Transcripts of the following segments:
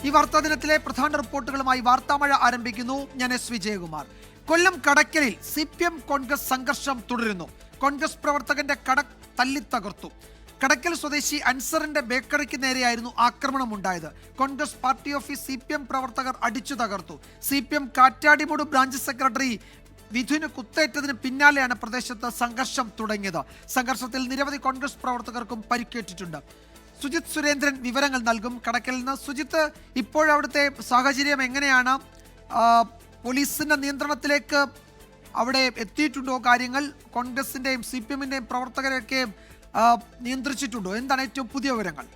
ഈ വാർത്താ ദിനത്തിലെ പ്രധാന റിപ്പോർട്ടുകളുമായി വാർത്താമഴ ആരംഭിക്കുന്നു. ഞാൻ എസ് വിജയകുമാർ. കൊല്ലം കടക്കലിൽ CPM കോൺഗ്രസ് സംഘർഷം തുടരുന്നു. കോൺഗ്രസ് പ്രവർത്തകന്റെ കട തല്ലിത്തകർത്തു. കടക്കൽ സ്വദേശി അൻസറിന്റെ ബേക്കറിക്ക് നേരെയായിരുന്നു ആക്രമണം ഉണ്ടായത്. കോൺഗ്രസ് പാർട്ടി ഓഫീസ് CPM പ്രവർത്തകർ അടിച്ചു തകർത്തു. CPM കാറ്റാടിമൂട് ബ്രാഞ്ച് സെക്രട്ടറി വിധുവിന് കുത്തേറ്റതിന് പിന്നാലെയാണ് പ്രദേശത്ത് സംഘർഷം തുടങ്ങിയത്. സംഘർഷത്തിൽ നിരവധി കോൺഗ്രസ് പ്രവർത്തകർക്കും പരിക്കേറ്റിട്ടുണ്ട്. സുജിത് സുരേന്ദ്രൻ വിവരങ്ങൾ നൽകും കടക്കലിൽ നിന്ന്. സുജിത്ത്, ഇപ്പോഴവിടുത്തെ സാഹചര്യം എങ്ങനെയാണ്? പോലീസിന്റെ നിയന്ത്രണത്തിലേക്ക് അവിടെ എത്തിയിട്ടുണ്ടോ കാര്യങ്ങൾ? കോൺഗ്രസിന്റെയും CPMന്റെയും പ്രവർത്തകരെയൊക്കെ നിയന്ത്രിച്ചിട്ടുണ്ടോ? എന്താണ് ഏറ്റവും പുതിയ വിവരങ്ങൾ?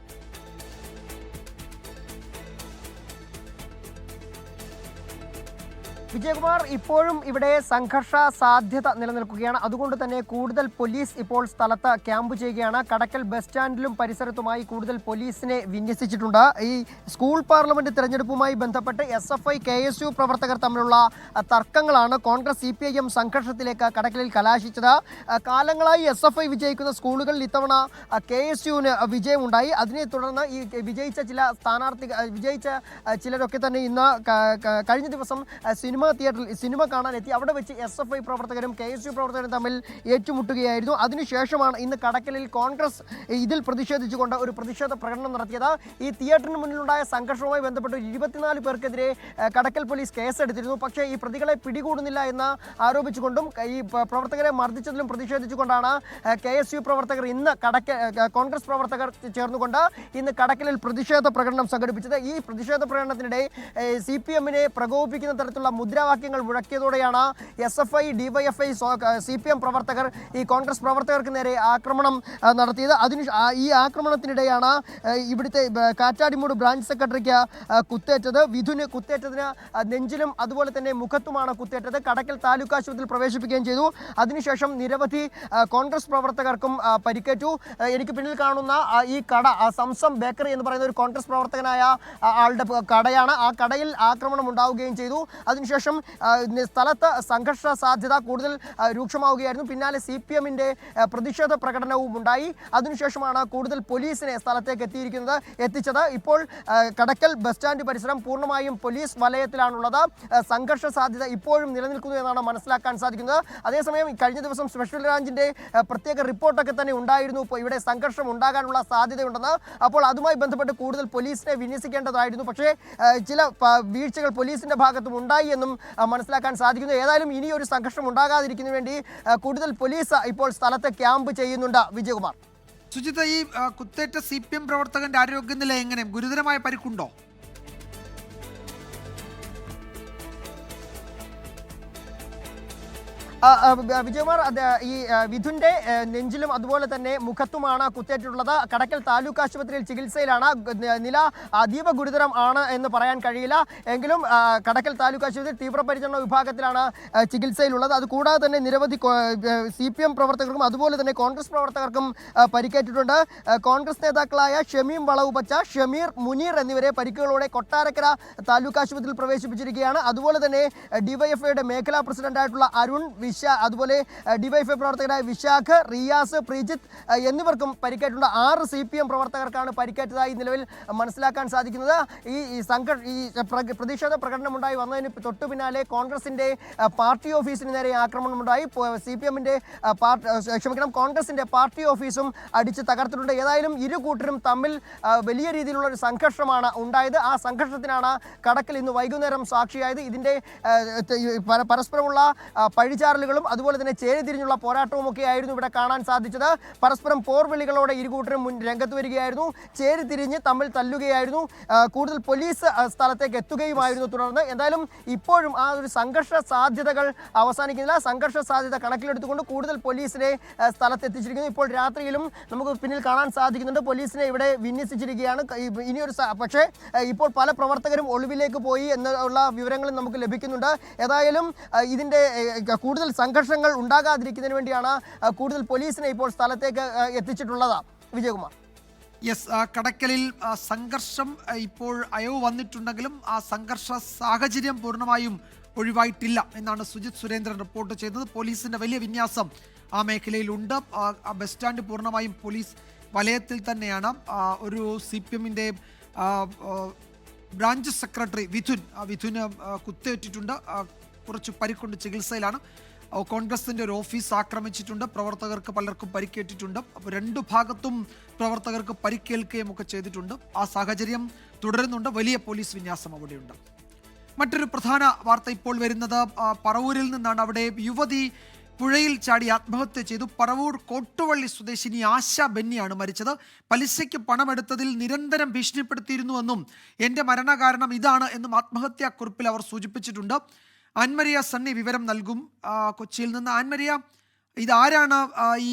വിജയകുമാർ, ഇപ്പോഴും ഇവിടെ സംഘർഷ സാധ്യത നിലനിൽക്കുകയാണ്. അതുകൊണ്ട് തന്നെ കൂടുതൽ പോലീസ് ഇപ്പോൾ സ്ഥലത്ത് ക്യാമ്പ് ചെയ്യുകയാണ്. കടക്കൽ ബസ് സ്റ്റാൻഡിലും പരിസരത്തുമായി കൂടുതൽ പോലീസിനെ വിന്യസിച്ചിട്ടുണ്ട്. ഈ സ്കൂൾ പാർലമെന്റ് തെരഞ്ഞെടുപ്പുമായി ബന്ധപ്പെട്ട് SFI KSU പ്രവർത്തകർ തമ്മിലുള്ള തർക്കങ്ങളാണ് കോൺഗ്രസ് CPIM സംഘർഷത്തിലേക്ക് കടക്കലിൽ കലാശിച്ചത്. കാലങ്ങളായി SFI വിജയിക്കുന്ന സ്കൂളുകളിൽ ഇത്തവണ KSUവിന് വിജയമുണ്ടായി. അതിനെ തുടർന്ന് ഈ വിജയിച്ച ചിലരൊക്കെ തന്നെ ഇന്ന് കഴിഞ്ഞ ദിവസം സിനിമ കാണാനെത്തി. അവിടെ വെച്ച് SFI പ്രവർത്തകരും KSU പ്രവർത്തകരും തമ്മിൽ ഏറ്റുമുട്ടുകയായിരുന്നു. അതിനുശേഷമാണ് ഇന്ന് കടക്കലിൽ കോൺഗ്രസ് ഇതിൽ പ്രതിഷേധിച്ചുകൊണ്ട് ഒരു പ്രതിഷേധ പ്രകടനം നടത്തിയത്. ഈ തിയേറ്ററിന് മുന്നിലുണ്ടായ സംഘർഷവുമായി ബന്ധപ്പെട്ട് 24 പേർക്കെതിരെ കടക്കൽ പോലീസ് കേസെടുത്തിരുന്നു. പക്ഷേ ഈ പ്രതികളെ പിടികൂടുന്നില്ല എന്ന് ആരോപിച്ചുകൊണ്ടും ഈ പ്രവർത്തകരെ മർദ്ദിച്ചതിലും പ്രതിഷേധിച്ചുകൊണ്ടാണ് KSU പ്രവർത്തകർ ഇന്ന് കോൺഗ്രസ് പ്രവർത്തകർ ചേർന്നുകൊണ്ട് ഇന്ന് കടക്കലിൽ പ്രതിഷേധ പ്രകടനം സംഘടിപ്പിച്ചത്. ഈ പ്രതിഷേധ പ്രകടനത്തിനിടെ CPMനെ പ്രകോപിപ്പിക്കുന്ന തരത്തിലുള്ള മുദ്രാവാക്യങ്ങൾ മുഴക്കിയതോടെയാണ് SFI, DYFI, CPM പ്രവർത്തകർ ഈ കോൺഗ്രസ് പ്രവർത്തകർക്ക് നേരെ ആക്രമണം നടത്തിയത്. ഈ ആക്രമണത്തിനിടെയാണ് ഇവിടുത്തെ കാറ്റാടിമൂട് ബ്രാഞ്ച് സെക്രട്ടറിക്ക് കുത്തേറ്റത്. വിധുവിന് കുത്തേറ്റതിന് നെഞ്ചിലും അതുപോലെ തന്നെ മുഖത്തുമാണ് കുത്തേറ്റത്. കടക്കൽ താലൂക്ക് ആശുപത്രിയിൽ പ്രവേശിപ്പിക്കുകയും ചെയ്തു. അതിനുശേഷം നിരവധി കോൺഗ്രസ് പ്രവർത്തകർക്കും പരിക്കേറ്റു. എനിക്ക് പിന്നിൽ കാണുന്ന ഈ കട സംസം ബേക്കറി എന്ന് പറയുന്ന ഒരു കോൺഗ്രസ് പ്രവർത്തകനായ ആളുടെ കടയാണ്. ആ കടയിൽ ആക്രമണം ഉണ്ടാവുകയും ചെയ്തു. അതിനുശേഷം സ്ഥലത്ത് സംഘർഷ സാധ്യത കൂടുതൽ രൂക്ഷമാവുകയായിരുന്നു. പിന്നാലെ CPMന്റെ പ്രതിഷേധ പ്രകടനവും ഉണ്ടായി. അതിനുശേഷമാണ് കൂടുതൽ പോലീസിനെ സ്ഥലത്തേക്ക് എത്തിച്ചത്. ഇപ്പോൾ കടക്കൽ ബസ് സ്റ്റാൻഡ് പരിസരം പൂർണ്ണമായും പോലീസ് വലയത്തിലാണുള്ളത്. സംഘർഷ സാധ്യത ഇപ്പോഴും നിലനിൽക്കുന്നു എന്നാണ് മനസ്സിലാക്കാൻ സാധിക്കുന്നത്. അതേസമയം കഴിഞ്ഞ ദിവസം സ്പെഷ്യൽ ബ്രാഞ്ചിന്റെ പ്രത്യേക റിപ്പോർട്ടൊക്കെ തന്നെ ഉണ്ടായിരുന്നു ഇവിടെ സംഘർഷം ഉണ്ടാകാനുള്ള സാധ്യതയുണ്ടെന്ന്. അപ്പോൾ അതുമായി ബന്ധപ്പെട്ട് കൂടുതൽ പോലീസിനെ വിന്യസിക്കേണ്ടതായിരുന്നു. പക്ഷേ ചില വീഴ്ചകൾ പോലീസിന്റെ ഭാഗത്തും ഉണ്ടായി എന്നും മനസ്സിലാക്കാൻ സാധിക്കുന്നു. ഏതായാലും ഇനിയൊരു സംഘർഷം ഉണ്ടാകാതിരിക്കുന്നതിന് വേണ്ടി കൂടുതൽ പോലീസ് ഇപ്പോൾ സ്ഥലത്ത് ക്യാമ്പ് ചെയ്യുന്നുണ്ട്. വിജയകുമാർ. സുജിത്ത്, ഈ കുത്തേറ്റ CPM പ്രവർത്തകന്റെ ആരോഗ്യനില എങ്ങനെ? ഗുരുതരമായ പരിക്കുണ്ടോ? വിജയകുമാർ, ഈ വിധുവിന്റെ നെഞ്ചിലും അതുപോലെ തന്നെ മുഖത്തുമാണ് കുത്തേറ്റിട്ടുള്ളത്. കടക്കൽ താലൂക്ക് ആശുപത്രിയിൽ ചികിത്സയിലാണ്. നില അതീവ ഗുരുതരം ആണ് എന്ന് പറയാൻ കഴിയില്ല. എങ്കിലും കടക്കൽ താലൂക്ക് ആശുപത്രി തീവ്രപരിചരണ വിഭാഗത്തിലാണ് ചികിത്സയിലുള്ളത്. അതുകൂടാതെ തന്നെ നിരവധി CPM പ്രവർത്തകർക്കും അതുപോലെ തന്നെ കോൺഗ്രസ് പ്രവർത്തകർക്കും പരിക്കേറ്റിട്ടുണ്ട്. കോൺഗ്രസ് നേതാക്കളായ ഷമീം വളവുപച്ച, ഷമീർ, മുനീർ എന്നിവരെ പരിക്കുകളോടെ കൊട്ടാരക്കര താലൂക്ക് ആശുപത്രിയിൽ പ്രവേശിപ്പിച്ചിരിക്കുകയാണ്. അതുപോലെ തന്നെ DYFIയുടെ മേഖലാ പ്രസിഡന്റായിട്ടുള്ള അരുൺ, അതുപോലെ DYFI പ്രവർത്തകരായ വിശാഖ്, റിയാസ്, പ്രീജിത്ത് എന്നിവർക്കും പരിക്കേറ്റുണ്ട്. 6 CPM പ്രവർത്തകർക്കാണ് പരിക്കേറ്റതായി നിലവിൽ മനസ്സിലാക്കാൻ സാധിക്കുന്നത്. ഈ പ്രതിഷേധ പ്രകടനമുണ്ടായി വന്നതിന് തൊട്ടു പിന്നാലെ കോൺഗ്രസിന്റെ പാർട്ടി ഓഫീസിന് നേരെ ആക്രമണമുണ്ടായി. കോൺഗ്രസിന്റെ പാർട്ടി ഓഫീസും അടിച്ച് തകർത്തിട്ടുണ്ട്. ഏതായാലും ഇരു കൂട്ടരും തമ്മിൽ വലിയ രീതിയിലുള്ള ഒരു സംഘർഷമാണ് ഉണ്ടായത്. ആ സംഘർഷത്തിനാണ് കടക്കൽ ഇന്ന് വൈകുന്നേരം സാക്ഷിയായത്. ഇതിന്റെ പരസ്പരമുള്ള പഴിചാറലുകളും അതുപോലെ തന്നെ ചേരിതിരിഞ്ഞുള്ള പോരാട്ടവും ഒക്കെ ആയിരുന്നു ഇവിടെ കാണാൻ സാധിച്ചത്. പരസ്പരം പോർവിളികളോടെ ഇരുകൂട്ടരും രംഗത്ത് വരികയായിരുന്നു. ചേരിതിരിഞ്ഞ് തമ്മിൽ തല്ലുകയായിരുന്നു. കൂടുതൽ പോലീസ് സ്ഥലത്തേക്ക് എത്തുകയുമായിരുന്നു തുടർന്ന്. എന്തായാലും ഇപ്പോഴും ആ ഒരു സംഘർഷ സാധ്യതകൾ അവസാനിക്കുന്നില്ല. സംഘർഷ സാധ്യത കണക്കിലെടുത്തുകൊണ്ട് കൂടുതൽ പോലീസിനെ സ്ഥലത്തെത്തിച്ചിരിക്കുന്നു. ഇപ്പോൾ രാത്രിയിലും നമുക്ക് പിന്നിൽ കാണാൻ സാധിക്കുന്നുണ്ട് പോലീസിനെ ഇവിടെ വിന്യസിച്ചിരിക്കുകയാണ്. പക്ഷേ ഇപ്പോൾ പല പ്രവർത്തകരും ഒളിവിലേക്ക് പോയി എന്നുള്ള വിവരങ്ങളും നമുക്ക് ലഭിക്കുന്നുണ്ട്. ഏതായാലും ഇതിൻ്റെ കൂടുതൽ സംഘർഷങ്ങൾ ഉണ്ടാകാതിരിക്കുന്നതിന് വേണ്ടിയാണ് കൂടുതൽ പോലീസിനെ ഇപ്പോൾ സ്ഥലത്തേക്ക് എത്തിച്ചിട്ടുള്ളത്. വിജയകുമാർ. യെസ്, കടക്കലിൽ സംഘർഷം ഇപ്പോൾ അയവ് വന്നിട്ടുണ്ടെങ്കിലും ആ സംഘർഷ സാഹചര്യം പൂർണ്ണമായും ഒഴിവായിട്ടില്ല എന്നാണ് സുജിത് സുരേന്ദ്രൻ റിപ്പോർട്ട് ചെയ്തത്. പോലീസിന്റെ വലിയ വിന്യാസം ആ മേഖലയിലുണ്ട്. ആ ബസ് സ്റ്റാൻഡ് പൂർണ്ണമായും പോലീസ് വലയത്തിൽ തന്നെയാണ്. ഒരു CPMന്റെ ബ്രാഞ്ച് സെക്രട്ടറി വിധുന് കുത്തേറ്റിട്ടുണ്ട്. കുറച്ച് പരിക്കൊണ്ട് ചികിത്സയിലാണ്. കോൺഗ്രസിന്റെ ഒരു ഓഫീസ് ആക്രമിച്ചിട്ടുണ്ട്. പ്രവർത്തകർക്ക് പലർക്കും പരിക്കേറ്റിട്ടുണ്ട്. അപ്പോൾ രണ്ടു ഭാഗത്തും പ്രവർത്തകർക്ക് പരിക്കേൽക്കുകയും ഒക്കെ ചെയ്തിട്ടുണ്ട്. ആ സാഹചര്യം തുടരുന്നുണ്ട്. വലിയ പോലീസ് വിന്യാസം അവിടെയുണ്ട്. മറ്റൊരു പ്രധാന വാർത്ത ഇപ്പോൾ വരുന്നത് പറവൂരിൽ നിന്നാണ്. അവിടെ യുവതി പുഴയിൽ ചാടി ആത്മഹത്യ ചെയ്തു. പറവൂർ കോട്ടുവള്ളി സ്വദേശിനി ആശ ബെന്നിയാണ് മരിച്ചത്. പലിശയ്ക്ക് പണമെടുത്തതിൽ നിരന്തരം ഭീഷണിപ്പെടുത്തിയിരുന്നുവെന്നും എൻ്റെ മരണകാരണം ഇതാണ് എന്നും ആത്മഹത്യാക്കുറിപ്പിൽ അവർ സൂചിപ്പിച്ചിട്ടുണ്ട്. ആൻമരിയ സണ്ണി വിവരം നൽകും കൊച്ചിയിൽ നിന്ന്. ആൻമരിയ, ഇതാരാണ്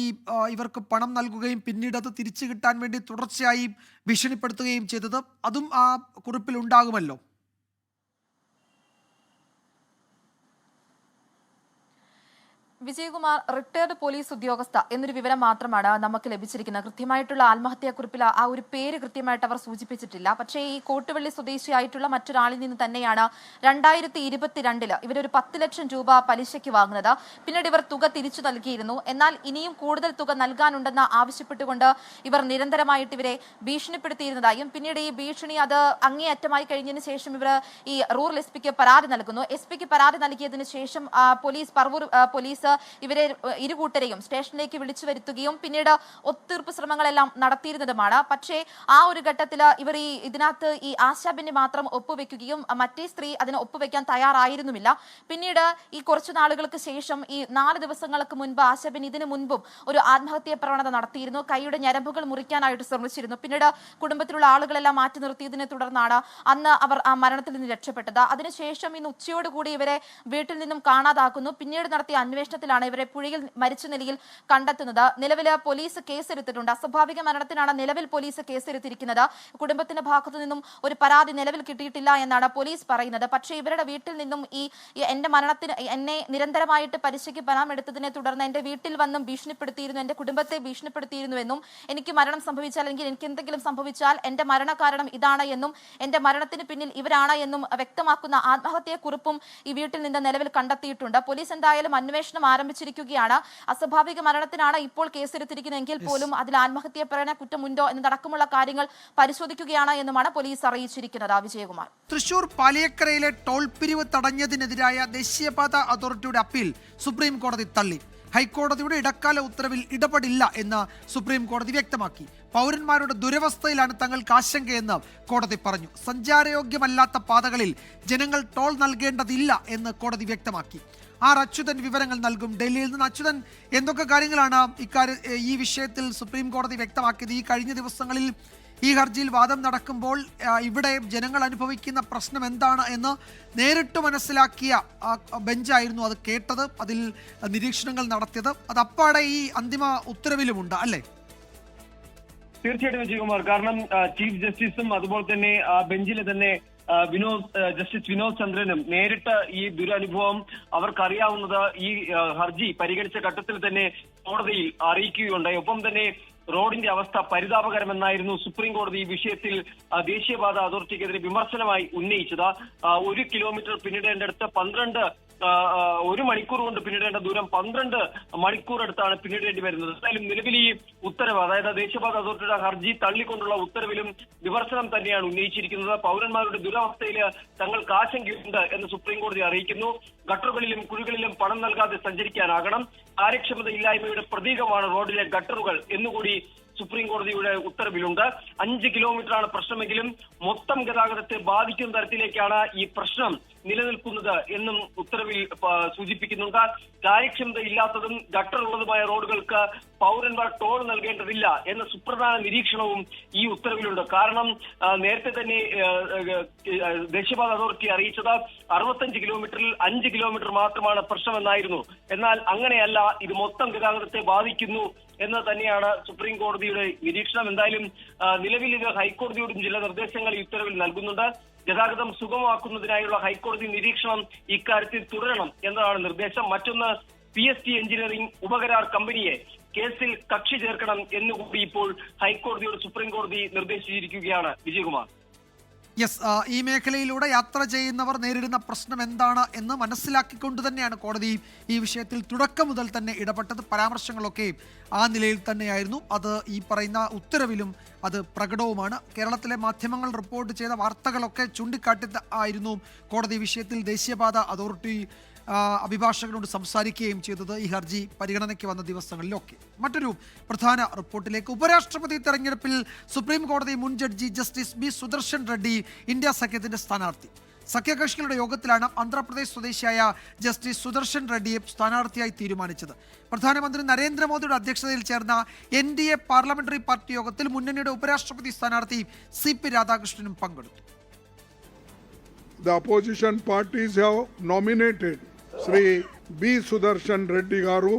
ഇവർക്ക് പണം നൽകുകയും പിന്നീട് അത് തിരിച്ചു കിട്ടാൻ വേണ്ടി തുടർച്ചയായി ഭീഷണിപ്പെടുത്തുകയും ചെയ്തത്? അതും ആ കുറിപ്പിൽ ഉണ്ടാകുമല്ലോ. വിജയകുമാർ റിട്ടയർഡ് പോലീസ് ഉദ്യോഗസ്ഥ എന്നൊരു വിവരം മാത്രമാണ് നമുക്ക് ലഭിച്ചിരിക്കുന്നത്. കൃത്യമായിട്ടുള്ള ആത്മഹത്യാക്കുറിപ്പിൽ ആ ഒരു പേര് കൃത്യമായിട്ട് അവർ സൂചിപ്പിച്ചിട്ടില്ല. പക്ഷേ ഈ കോട്ടുവള്ളി സ്വദേശിയായിട്ടുള്ള മറ്റൊരാളിൽ നിന്ന് തന്നെയാണ് 2022 ഇവരൊരു 10 ലക്ഷം രൂപ പലിശയ്ക്ക് വാങ്ങുന്നത്. പിന്നീട് ഇവർ തുക തിരിച്ചു നൽകിയിരുന്നു. എന്നാൽ ഇനിയും കൂടുതൽ തുക നൽകാനുണ്ടെന്ന് ആവശ്യപ്പെട്ടുകൊണ്ട് ഇവർ നിരന്തരമായിട്ട് ഇവരെ ഭീഷണിപ്പെടുത്തിയിരുന്നതായും പിന്നീട് ഈ ഭീഷണി അത് അങ്ങേയറ്റമായി കഴിഞ്ഞതിന് ശേഷം ഇവർ ഈ റൂറൽ എസ് പിക്ക് പരാതി നൽകുന്നു. എസ് പിക്ക് പരാതി നൽകിയതിനു ശേഷം പറവൂർ പോലീസ് ഇവരെ ഇരുകൂട്ടരെയും സ്റ്റേഷനിലേക്ക് വിളിച്ചു വരുത്തുകയും പിന്നീട് ഒത്തുതീർപ്പ് ശ്രമങ്ങളെല്ലാം നടത്തിയിരുന്നതുമാണ്. പക്ഷേ ആ ഒരു ഘട്ടത്തിൽ ഇവർ ഇതിനകത്ത് ഈ ആശാബിനെ മാത്രം ഒപ്പുവെക്കുകയും മറ്റേ സ്ത്രീ അതിന് ഒപ്പുവെക്കാൻ തയ്യാറായിരുന്നുമില്ല. പിന്നീട് ഈ കുറച്ചു നാളുകൾക്ക് ശേഷം ഈ 4 ദിവസങ്ങൾക്ക് മുൻപ് ആശാബിൻ ഇതിനു മുൻപും ഒരു ആത്മഹത്യാ പ്രവണത നടത്തിയിരുന്നു. കൈയുടെ ഞരമ്പുകൾ മുറിക്കാനായിട്ട് ശ്രമിച്ചിരുന്നു. പിന്നീട് കുടുംബത്തിലുള്ള ആളുകളെല്ലാം മാറ്റി നിർത്തിയതിനെ തുടർന്നാണ് അന്ന് അവർ ആ മരണത്തിൽ നിന്ന് രക്ഷപ്പെട്ടത്. അതിനുശേഷം ഇന്ന് ഉച്ചയോടുകൂടി ഇവരെ വീട്ടിൽ നിന്നും കാണാതാക്കുന്നു. പിന്നീട് നടത്തിയ അന്വേഷണത്തിലാണ് ഇവരെ പുഴയിൽ മരിച്ച നിലയിൽ കണ്ടെത്തുന്നത്. നിലവിൽ പോലീസ് കേസെടുത്തിട്ടുണ്ട്. അസ്വാഭാവിക മരണത്തിനാണ് നിലവിൽ പോലീസ് കേസെടുത്തിരിക്കുന്നത്. കുടുംബത്തിന്റെ ഭാഗത്തു നിന്നും ഒരു പരാതി നിലവിൽ കിട്ടിയിട്ടില്ല എന്നാണ് പോലീസ് പറയുന്നത്. പക്ഷേ ഇവരുടെ വീട്ടിൽ നിന്നും എന്റെ മരണത്തിന് എന്നെ നിരന്തരമായിട്ട് പലിശയ്ക്ക് പണം എടുത്തതിനെ തുടർന്ന് എന്റെ വീട്ടിൽ വന്നും ഭീഷണിപ്പെടുത്തിയിരുന്നു, എന്റെ കുടുംബത്തെ ഭീഷണിപ്പെടുത്തിയിരുന്നുവെന്നും എനിക്ക് മരണം സംഭവിച്ചാൽ അല്ലെങ്കിൽ എനിക്ക് എന്തെങ്കിലും സംഭവിച്ചാൽ എന്റെ മരണകാരണം ഇതാണ് എന്നും എന്റെ മരണത്തിന് പിന്നിൽ ഇവരാണ് എന്നും വ്യക്തമാക്കുന്ന ആത്മഹത്യാക്കുറിപ്പും ഈ വീട്ടിൽ നിന്ന് നിലവിൽ കണ്ടെത്തിയിട്ടുണ്ട്. പോലീസ് എന്തായാലും അന്വേഷണം ആരംഭിച്ചിരിക്കുകയാണ്. അസ്വാഭാവിക മരണത്തിനാണ് ഇപ്പോൾ കേസെടുത്തിരിക്കുന്നതെങ്കിൽ പോലും അതിൽ ആത്മഹത്യാ പ്രേരണ കുറ്റമുണ്ടോ എന്നതടക്കമുള്ള കാര്യങ്ങൾ പരിശോധിക്കുകയാണ് എന്നുമാണ് പോലീസ് അറിയിച്ചിരിക്കുന്നത്. വിജയകുമാർ, തൃശൂർ പാലിയക്കരയിലെ ടോൾ പിരിവ് തടഞ്ഞതിനെതിരായ ദേശീയപാത അതോറിറ്റിയുടെ അപ്പീൽ സുപ്രീം കോടതി തള്ളി. ഹൈക്കോടതിയുടെ ഇടക്കാല ഉത്തരവിൽ ഇടപെടില്ല എന്ന് സുപ്രീം കോടതി വ്യക്തമാക്കി. പൗരന്മാരുടെ ദുരവസ്ഥയിലാണ് തങ്ങൾക്ക് ആശങ്കയെന്ന് കോടതി പറഞ്ഞു. സഞ്ചാരയോഗ്യമല്ലാത്ത പാതകളിൽ ജനങ്ങൾ ടോൾ നൽകേണ്ടതില്ല എന്ന് കോടതി വ്യക്തമാക്കി. അച്യുതൻ വിവരങ്ങൾ നൽകും ഡൽഹിയിൽ നിന്ന്. അച്യുതൻ, എന്തൊക്കെ കാര്യങ്ങളാണ് ഈ വിഷയത്തിൽ സുപ്രീം കോടതി വ്യക്തമാക്കിയത്? ഈ കഴിഞ്ഞ ദിവസങ്ങളിൽ ഈ ഹർജിയിൽ വാദം നടക്കുമ്പോൾ ഇവിടെ ജനങ്ങൾ അനുഭവിക്കുന്ന പ്രശ്നം എന്താണ് എന്ന് നേരിട്ട് മനസ്സിലാക്കിയ ബെഞ്ചായിരുന്നു അത് കേട്ടത്, അതിൽ നിരീക്ഷണങ്ങൾ നടത്തിയത്. അത് അപ്പാടെ ഈ അന്തിമ ഉത്തരവിലുമുണ്ട് അല്ലേ? തീർച്ചയായിട്ടും വിജയകുമാർ, കാരണം ചീഫ് ജസ്റ്റിസും അതുപോലെ തന്നെ ബെഞ്ചിലെ തന്നെ ജസ്റ്റിസ് വിനോദ് ചന്ദ്രനും നേരിട്ട് ഈ ദുരനുഭവം അവർക്കറിയാവുന്നത് ഈ ഹർജി പരിഗണിച്ച ഘട്ടത്തിൽ തന്നെ കോടതിയിൽ അറിയിക്കുകയുണ്ടായി. ഒപ്പം തന്നെ റോഡിന്റെ അവസ്ഥ പരിതാപകരമെന്നായിരുന്നു സുപ്രീം കോടതി ഈ വിഷയത്തിൽ ദേശീയപാത അതോറിറ്റിക്കെതിരെ വിമർശനമായി ഉന്നയിച്ചത്. 1 കിലോമീറ്റർ പിന്നിടേണ്ടടുത്ത് 1 മണിക്കൂർ കൊണ്ട് പിന്നിടേണ്ട ദൂരം 12 മണിക്കൂർ അടുത്താണ് പിന്നിടേണ്ടി വരുന്നത്. എന്തായാലും നിലവിൽ ഈ ഉത്തരവ്, അതായത് ദേശീയപാത അതോറിറ്റിയുടെ ഹർജി തള്ളിക്കൊണ്ടുള്ള ഉത്തരവിലും വിമർശനം തന്നെയാണ് ഉന്നയിച്ചിരിക്കുന്നത്. പൗരന്മാരുടെ ദുരവസ്ഥയിൽ തങ്ങൾക്ക് ആശങ്കയുണ്ട് എന്ന് സുപ്രീം കോടതി അറിയിക്കുന്നു. ഗട്ടറുകളിലും കുഴികളിലും പണം നൽകാതെ സഞ്ചരിക്കാനാകണം. കാര്യക്ഷമതയില്ലായ്മയുടെ പ്രതീകമാണ് റോഡിലെ ഗട്ടറുകൾ എന്നുകൂടി സുപ്രീം കോടതിയുടെ ഉത്തരവിലുണ്ട്. 5 കിലോമീറ്ററാണ് പ്രശ്നമെങ്കിലും മൊത്തം ഗതാഗതത്തെ ബാധിക്കുന്ന തരത്തിലേക്കാണ് ഈ പ്രശ്നം നിലനിൽക്കുന്നത് എന്നും ഉത്തരവിൽ സൂചിപ്പിക്കുന്നുണ്ട്. കാര്യക്ഷമത ഇല്ലാത്തതും ഗട്ടറുള്ളതുമായ റോഡുകൾക്ക് പൗരന്മാർ ടോൾ നൽകേണ്ടതില്ല എന്ന സുപ്രധാന നിരീക്ഷണവും ഈ ഉത്തരവിലുണ്ട്. കാരണം നേരത്തെ തന്നെ ദേശീയപാത അതോറിറ്റി അറിയിച്ചത് 65 കിലോമീറ്ററിൽ 5 കിലോമീറ്റർ മാത്രമാണ് പ്രശ്നമെന്നായിരുന്നു. എന്നാൽ അങ്ങനെയല്ല, ഇത് മൊത്തം ഗതാഗതത്തെ ബാധിക്കുന്നു എന്ന് തന്നെയാണ് സുപ്രീം കോടതിയുടെ നിരീക്ഷണം. എന്തായാലും നിലവിൽ ഇത് ഹൈക്കോടതിയോടും ചില നിർദ്ദേശങ്ങൾ ഈ ഉത്തരവിൽ നൽകുന്നുണ്ട്. ഗതാഗതം സുഗമമാക്കുന്നതിനായുള്ള ഹൈക്കോടതി നിരീക്ഷണം ഇക്കാര്യത്തിൽ തുടരണം എന്നതാണ് നിർദ്ദേശം. മറ്റൊന്ന്, PST എഞ്ചിനീയറിംഗ് ഉപകരാർ കമ്പനിയെ കേസിൽ കക്ഷി ചേർക്കണം എന്നുകൂടി ഇപ്പോൾ ഹൈക്കോടതിയോട് സുപ്രീം കോടതി നിർദ്ദേശിച്ചിരിക്കുകയാണ്. വിജയകുമാർ. യെസ്, ഈ മേഖലയിലൂടെ യാത്ര ചെയ്യുന്നവർ നേരിടുന്ന പ്രശ്നം എന്താണ് എന്ന് മനസ്സിലാക്കിക്കൊണ്ട് തന്നെയാണ് കോടതി ഈ വിഷയത്തിൽ തുടക്കം മുതൽ തന്നെ ഇടപെട്ടത്. പരാമർശങ്ങളൊക്കെ ആ നിലയിൽ തന്നെയായിരുന്നു. അത് ഈ പറയുന്ന ഉത്തരവിലും അത് പ്രകടവുമാണ്. കേരളത്തിലെ മാധ്യമങ്ങൾ റിപ്പോർട്ട് ചെയ്ത വാർത്തകളൊക്കെ ചൂണ്ടിക്കാട്ടി ആയിരുന്നു കോടതി വിഷയത്തിൽ ദേശീയപാത അതോറിറ്റി അഭിഭാഷകരോട് സംസാരിക്കുകയും ചെയ്തത് ഈ ഹർജി പരിഗണനയ്ക്ക് വന്ന ദിവസങ്ങളിലൊക്കെ. മറ്റൊരു പ്രധാന റിപ്പോർട്ടിലേക്ക്. ഉപരാഷ്ട്രപതി തെരഞ്ഞെടുപ്പിൽ സുപ്രീം കോടതി മുൻ judge justice B Sudarshan Reddy India സഖ്യത്തിന്റെ സ്ഥാനാർത്ഥി. സഖ്യകക്ഷികളുടെ യോഗത്തിലാണ് ആന്ധ്രാപ്രദേശ് സ്വദേശിയായ ജസ്റ്റിസ് സുദർശൻ റെഡ്ഡിയെ സ്ഥാനാർത്ഥിയായി തീരുമാനിച്ചത്. പ്രധാനമന്ത്രി നരേന്ദ്രമോദിയുടെ അധ്യക്ഷതയിൽ ചേർന്ന NDA പാർലമെന്ററി പാർട്ടി യോഗത്തിൽ മുന്നണിയുടെ ഉപരാഷ്ട്രപതി സ്ഥാനാർത്ഥി CP രാധാകൃഷ്ണനും പങ്കെടുത്തു. The opposition parties have nominated Sri B. Sudarshan Reddy Garu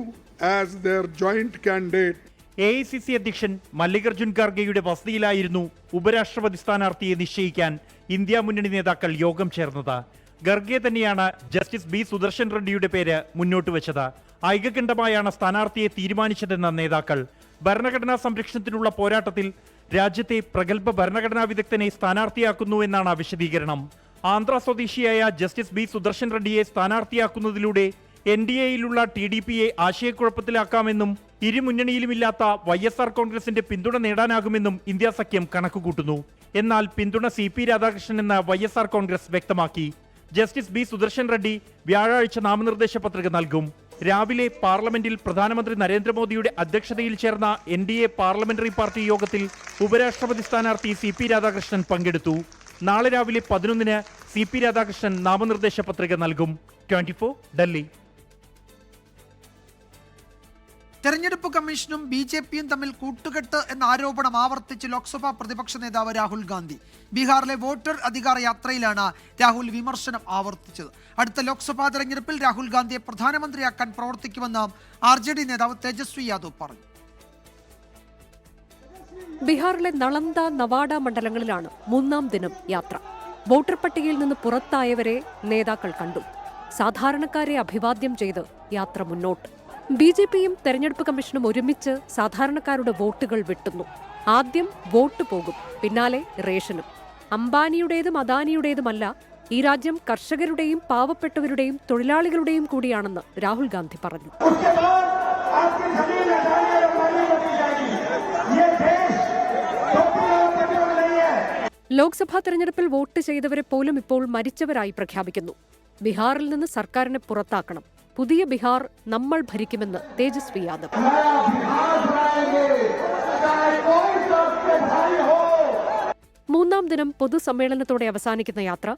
as their joint candidate. AICC അധ്യക്ഷൻ മല്ലികാർജുൻ ഖാർഗെയുടെ വസതിയിലായിരുന്നു ഉപരാഷ്ട്രപതി സ്ഥാനാർത്ഥിയെ നിശ്ചയിക്കാൻ ഇന്ത്യ മുന്നണി നേതാക്കൾ യോഗം ചേർന്നത്. ഖർഗെ തന്നെയാണ് ജസ്റ്റിസ് ബി സുദർശൻ റെഡ്ഡിയുടെ പേര് മുന്നോട്ട് വെച്ചത്. ഐകകണ്ഠമായാണ് സ്ഥാനാർത്ഥിയെ തീരുമാനിച്ചതെന്ന നേതാക്കൾ. ഭരണഘടനാ സംരക്ഷണത്തിനുള്ള പോരാട്ടത്തിൽ രാജ്യത്തെ പ്രഗത്ഭ ഭരണഘടനാ വിദഗ്ധനെ സ്ഥാനാർത്ഥിയാക്കുന്നു എന്നാണ് വിശദീകരണം. ആന്ധ്ര സ്വദേശിയായ ജസ്റ്റിസ് ബി സുദർശൻ റെഡ്ഡിയെ സ്ഥാനാർത്ഥിയാക്കുന്നതിലൂടെ NDAയിലുള്ള TDPയെ ആശയക്കുഴപ്പത്തിലാക്കാമെന്നും ഇരു മുന്നണിയിലുമില്ലാത്ത YSR കോൺഗ്രസിന്റെ പിന്തുണ നേടാനാകുമെന്നും ഇന്ത്യ സഖ്യം കണക്കുകൂട്ടുന്നു. എന്നാൽ പിന്തുണ CP രാധാകൃഷ്ണൻ എന്ന YSR കോൺഗ്രസ് വ്യക്തമാക്കി. ജസ്റ്റിസ് ബി സുദർശൻ റെഡ്ഡി വ്യാഴാഴ്ച നാമനിർദ്ദേശ പത്രിക നൽകും. രാവിലെ പാർലമെന്റിൽ പ്രധാനമന്ത്രി നരേന്ദ്രമോദിയുടെ അധ്യക്ഷതയിൽ ചേർന്ന NDA പാർലമെന്ററി പാർട്ടി യോഗത്തിൽ ഉപരാഷ്ട്രപതി സ്ഥാനാർത്ഥി CP രാധാകൃഷ്ണൻ പങ്കെടുത്തു. നാളെ രാവിലെ 11-ന് CP രാധാകൃഷ്ണൻ നാമനിർദ്ദേശ പത്രിക നൽകും. 24 ഡൽഹി. തെരഞ്ഞെടുപ്പ് കമ്മീഷനും BJPയും തമ്മിൽ കൂട്ടുകെട്ട് എന്ന ആരോപണം ആവർത്തിച്ച് ലോക്സഭാ പ്രതിപക്ഷ നേതാവ് രാഹുൽ ഗാന്ധി. ബീഹാറിലെ വോട്ടർ അധികാര യാത്രയിലാണ് രാഹുൽ വിമർശനം ആവർത്തിച്ചത്. അടുത്ത ലോക്സഭാ തെരഞ്ഞെടുപ്പിൽ രാഹുൽ ഗാന്ധിയെ പ്രധാനമന്ത്രിയാക്കാൻ പ്രവർത്തിക്കുമെന്ന് RJD നേതാവ് തേജസ്വി യാദവ് പറഞ്ഞു. ബീഹാറിലെ നളന്ദ, നവാഡ മണ്ഡലങ്ങളിലാണ് 3-ാം ദിനം യാത്ര. വോട്ടർ പട്ടികയിൽ നിന്ന് പുറത്തായവരെ നേതാക്കൾ കണ്ടു. സാധാരണക്കാരെ അഭിവാദ്യം ചെയ്ത് യാത്ര മുന്നോട്ട്. BJPയും തെരഞ്ഞെടുപ്പ് കമ്മീഷനും ഒരുമിച്ച് സാധാരണക്കാരുടെ വോട്ടുകൾ വെട്ടുന്നു. ആദ്യം വോട്ട് പോകും, പിന്നാലെ റേഷനും. അംബാനിയുടേതും അദാനിയുടേതുമല്ല, ഈ രാജ്യം കർഷകരുടെയും പാവപ്പെട്ടവരുടെയും തൊഴിലാളികളുടെയും കൂടിയാണെന്ന് രാഹുൽ ഗാന്ധി പറഞ്ഞു. ലോക്സഭാ തെരഞ്ഞെടുപ്പിൽ വോട്ട് ചെയ്തവരെ പോലും ഇപ്പോൾ മരിച്ചവരായി പ്രഖ്യാപിക്കുന്നു. ബീഹാറിൽ നിന്ന് സർക്കാരിനെ പുറത്താക്കണം. പുതിയ ബീഹാർ നമ്മൾ ഭരിക്കുമെന്ന് തേജസ്വി യാദവ്. 3-ാം ദിനം പൊതുസമ്മേളനത്തോടെ അവസാനിക്കുന്ന യാത്ര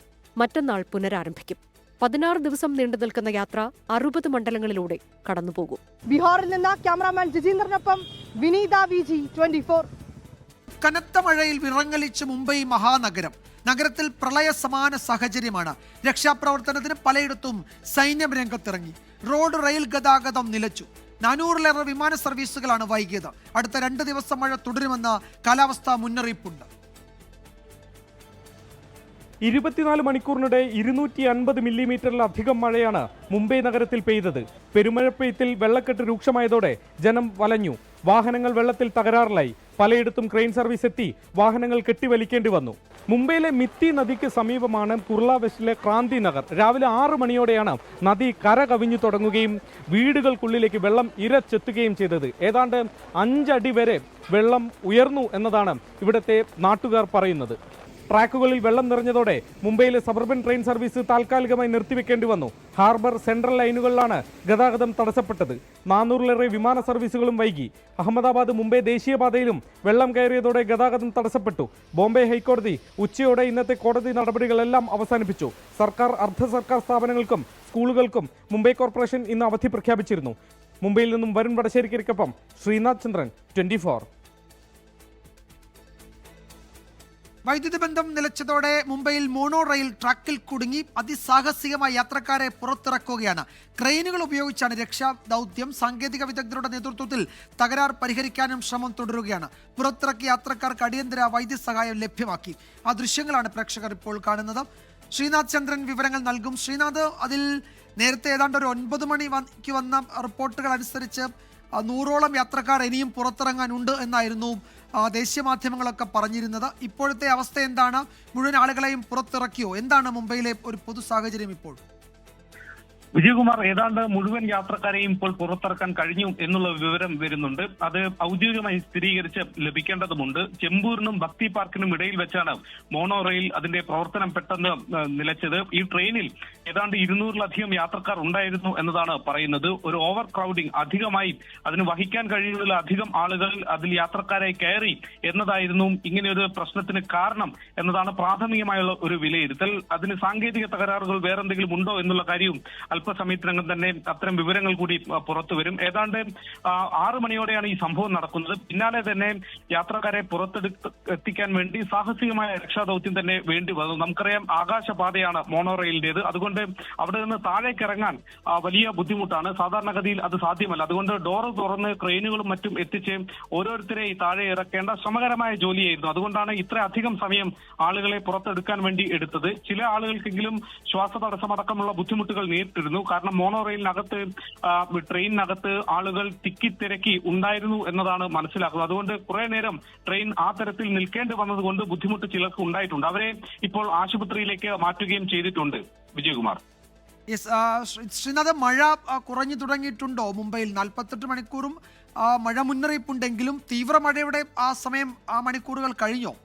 മറ്റന്നാൾ പുനരാരംഭിക്കും. 16 ദിവസം നീണ്ടു നിൽക്കുന്ന യാത്ര 60 മണ്ഡലങ്ങളിലൂടെ കടന്നുപോകും. ബീഹാറിൽ നിന്ന് ക്യാമറാമാൻ ജിജീന്ദ്രനൊപ്പം വിനീത VG 24. കനത്ത മഴയിൽ വിറങ്ങലിച്ച് മുംബൈ മഹാനഗരം. നഗരത്തിൽ പ്രളയ സമാന സാഹചര്യമാണ്. രക്ഷാപ്രവർത്തനത്തിന് പലയിടത്തും സൈന്യം രംഗത്തിറങ്ങി. റോഡ് റെയിൽ ഗതാഗതം നിലച്ചു. 400-ലേറെ വിമാന സർവീസുകളാണ് വൈകിയത്. അടുത്ത 2 ദിവസം മഴ തുടരുമെന്ന് കാലാവസ്ഥാ മുന്നറിയിപ്പുണ്ട്. 24 മണിക്കൂറിനിടെ 250 മില്ലിമീറ്ററിലധികം മഴയാണ് മുംബൈ നഗരത്തിൽ പെയ്തത്. പെരുമഴപ്പെയ്ത്തിൽ വെള്ളക്കെട്ട് രൂക്ഷമായതോടെ ജനം വലഞ്ഞു. വാഹനങ്ങൾ വെള്ളത്തിൽ തകരാറിലായി. പലയിടത്തും ക്രെയിൻ സർവീസ് എത്തി വാഹനങ്ങൾ കെട്ടിവലിക്കേണ്ടി വന്നു. മുംബൈയിലെ മിത്തി നദിക്ക് സമീപമാണ് കുർള വെസ്റ്റിലെ ക്രാന്തി നഗർ. രാവിലെ 6 മണിയോടെയാണ് നദി കര കവിഞ്ഞു തുടങ്ങുകയും വീടുകൾക്കുള്ളിലേക്ക് വെള്ളം ഇരച്ചെത്തുകയും ചെയ്തത്. ഏതാണ്ട് 5 അടി വരെ വെള്ളം ഉയർന്നു എന്നതാണ് ഇവിടുത്തെ നാട്ടുകാർ പറയുന്നത്. ട്രാക്കുകളിൽ വെള്ളം നിറഞ്ഞതോടെ മുംബൈയിലെ സബർബൻ ട്രെയിൻ സർവീസ് താൽക്കാലികമായി നിർത്തിവെക്കേണ്ടി വന്നു. ഹാർബർ സെൻട്രൽ ലൈനുകളിലാണ് ഗതാഗതം തടസ്സപ്പെട്ടത്. 400-ലേറെ വിമാന സർവീസുകളും വൈകി. അഹമ്മദാബാദ് മുംബൈ ദേശീയപാതയിലും വെള്ളം കയറിയതോടെ ഗതാഗതം തടസ്സപ്പെട്ടു. ബോംബെ ഹൈക്കോടതി ഉച്ചയോടെ ഇന്നത്തെ കോടതി നടപടികളെല്ലാം അവസാനിപ്പിച്ചു. സർക്കാർ, അർദ്ധ സർക്കാർ സ്ഥാപനങ്ങൾക്കും സ്കൂളുകൾക്കും മുംബൈ കോർപ്പറേഷൻ ഇന്ന് അവധി പ്രഖ്യാപിച്ചിരുന്നു. മുംബൈയിൽ നിന്നും വരുൺ വടശ്ശേരിക്കൊപ്പം ശ്രീനാഥ് ചന്ദ്രൻ, 24. വൈദ്യുതി ബന്ധം നിലച്ചതോടെ മുംബൈയിൽ മോണോ റെയിൽ ട്രാക്കിൽ കുടുങ്ങി. അതിസാഹസികമായി യാത്രക്കാരെ പുറത്തിറക്കുകയാണ്. ക്രെയിനുകൾ ഉപയോഗിച്ചാണ് രക്ഷാ ദൗത്യം. സാങ്കേതിക വിദഗ്ധരുടെ നേതൃത്വത്തിൽ തകരാർ പരിഹരിക്കാനും ശ്രമം തുടരുകയാണ്. പുറത്തിറക്കിയ യാത്രക്കാർക്ക് അടിയന്തര വൈദ്യസഹായം ലഭ്യമാക്കി. ആ ദൃശ്യങ്ങളാണ് പ്രേക്ഷകർ ഇപ്പോൾ കാണുന്നത്. ശ്രീനാഥ് ചന്ദ്രൻ വിവരങ്ങൾ നൽകും. ശ്രീനാഥ്, അതിൽ നേരത്തെ ഏതാണ്ട് ഒരു 9 മണിക്ക് വന്ന റിപ്പോർട്ടുകൾ അനുസരിച്ച് 100ഓളം യാത്രക്കാർ ഇനിയും പുറത്തിറങ്ങാനുണ്ട് എന്നായിരുന്നു ദേശീയ മാധ്യമങ്ങളൊക്കെ പറഞ്ഞിരുന്നത്. ഇപ്പോഴത്തെ അവസ്ഥ എന്താണ്? മുഴുവൻ ആളുകളെയും പുറത്തിറക്കിയോ? എന്താണ് മുംബൈയിലെ ഒരു പൊതു സാഹചര്യം ഇപ്പോൾ? വിജയകുമാർ, ഏതാണ്ട് മുഴുവൻ യാത്രക്കാരെയും ഇപ്പോൾ പുറത്തിറക്കാൻ കഴിഞ്ഞു എന്നുള്ള വിവരം വരുന്നുണ്ട്. അത് ഔദ്യോഗികമായി സ്ഥിരീകരിച്ച് ലഭിക്കേണ്ടതുമുണ്ട്. ചെമ്പൂരിനും ഭക്തി പാർക്കിനും ഇടയിൽ വെച്ചാണ് മോണോ റെയിൽ അതിന്റെ പ്രവർത്തനം പെട്ടെന്ന് നിലച്ചത്. ഈ ട്രെയിനിൽ ഏതാണ്ട് 200-ലധികം യാത്രക്കാർ ഉണ്ടായിരുന്നു എന്നതാണ് പറയുന്നത്. ഒരു ഓവർ ക്രൗഡിംഗ്, അധികമായി അതിന് വഹിക്കാൻ കഴിയുന്നതിലധികം ആളുകൾ അതിൽ യാത്രക്കാരായി കയറി എന്നതായിരുന്നു ഇങ്ങനെ ഒരു പ്രശ്നത്തിന് കാരണം എന്നതാണ് പ്രാഥമികമായുള്ള ഒരു വിലയിരുത്തൽ. അതിന് സാങ്കേതിക തകരാറുകൾ വേറെന്തെങ്കിലും ഉണ്ടോ എന്നുള്ള കാര്യവും അല്പസമയത്തിനകം തന്നെ അത്തരം വിവരങ്ങൾ കൂടി പുറത്തു വരും. ഏതാണ്ട് 6 മണിയോടെയാണ് ഈ സംഭവം നടക്കുന്നത്. പിന്നാലെ തന്നെ യാത്രക്കാരെ എത്തിക്കാൻ വേണ്ടി സാഹസികമായ രക്ഷാദൌത്യം തന്നെ വേണ്ടി വന്നു. നമുക്കറിയാം, ആകാശപാതയാണ് മോണോ റെയിലിന്റേത്. അതുകൊണ്ട് അവിടെ നിന്ന് താഴേക്ക് ഇറങ്ങാൻ വലിയ ബുദ്ധിമുട്ടാണ്. സാധാരണഗതിയിൽ അത് സാധ്യമല്ല. അതുകൊണ്ട് ഡോറ് തുറന്ന് ക്രെയിനുകളും മറ്റും എത്തിച്ച് ഓരോരുത്തരെ ഈ താഴെ ഇറക്കേണ്ട ശ്രമകരമായ ജോലിയായിരുന്നു. അതുകൊണ്ടാണ് ഇത്ര അധികം സമയം ആളുകളെ പുറത്തെടുക്കാൻ വേണ്ടി എടുത്തത്. ചില ആളുകൾക്കെങ്കിലും ശ്വാസതടസ്സമടക്കമുള്ള ബുദ്ധിമുട്ടുകൾ നേരിട്ടിരുന്നു. കാരണം മോണോ റെയിലിനകത്ത്, ട്രെയിനിനകത്ത് ആളുകൾ തിക്കിത്തിരക്കി ഉണ്ടായിരുന്നു എന്നതാണ് മനസ്സിലാക്കുന്നത്. അതുകൊണ്ട് കുറെ നേരം ട്രെയിൻ ആ തരത്തിൽ നിൽക്കേണ്ടി വന്നതുകൊണ്ട് ബുദ്ധിമുട്ട് ചിലർക്ക് ഉണ്ടായിട്ടുണ്ട്. അവരെ ഇപ്പോൾ ആശുപത്രിയിലേക്ക് മാറ്റുകയും ചെയ്തിട്ടുണ്ട്. വിജയകുമാർ. ശ്രീനാഥ്, മഴ കുറഞ്ഞു തുടങ്ങിയിട്ടുണ്ടോ മുംബൈയിൽ? 48 മണിക്കൂറും മഴ മുന്നറിയിപ്പുണ്ടെങ്കിലും തീവ്ര മഴയുടെ ആ മണിക്കൂറുകൾ കഴിഞ്ഞോ?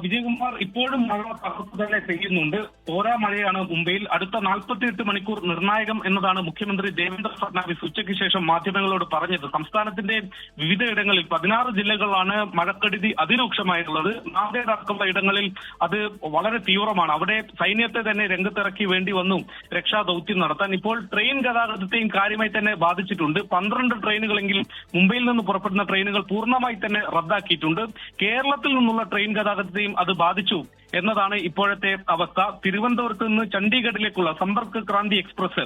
വിജയകുമാർ, ഇപ്പോഴും മഴ തകർത്ത് തന്നെ പെയ്യുന്നുണ്ട്. തോരാ മഴയാണ് മുംബൈയിൽ. അടുത്ത 48 മണിക്കൂർ നിർണായകം എന്നതാണ് മുഖ്യമന്ത്രി ദേവേന്ദ്ര ഫഡ്നാവിസ് ഉച്ചയ്ക്ക് ശേഷം മാധ്യമങ്ങളോട് പറഞ്ഞത്. സംസ്ഥാനത്തിന്റെ വിവിധയിടങ്ങളിൽ 16 ജില്ലകളിലാണ് മഴക്കെടുതി അതിരൂക്ഷമായിട്ടുള്ളത്. നാന്ദേഡ് അടക്കമുള്ള ഇടങ്ങളിൽ അത് വളരെ തീവ്രമാണ്. അവിടെ സൈന്യത്തെ തന്നെ രംഗത്തിറക്കി വേണ്ടി വന്നു രക്ഷാദൌത്യം നടത്താൻ. ഇപ്പോൾ ട്രെയിൻ ഗതാഗതത്തെയും കാര്യമായി തന്നെ ബാധിച്ചിട്ടുണ്ട്. 12 ട്രെയിനുകളെങ്കിലും മുംബൈയിൽ നിന്ന് പുറപ്പെടുന്ന ട്രെയിനുകൾ പൂർണ്ണമായി തന്നെ റദ്ദാക്കിയിട്ടുണ്ട്. കേരളത്തിൽ നിന്നുള്ള ട്രെയിൻ ഗതാഗതത്തെയും അത് ബാധിച്ചു എന്നതാണ് ഇപ്പോഴത്തെ അവസ്ഥ. തിരുവനന്തപുരത്ത് നിന്ന് ചണ്ഡീഗഡിലേക്കുള്ള Sampark Kranti express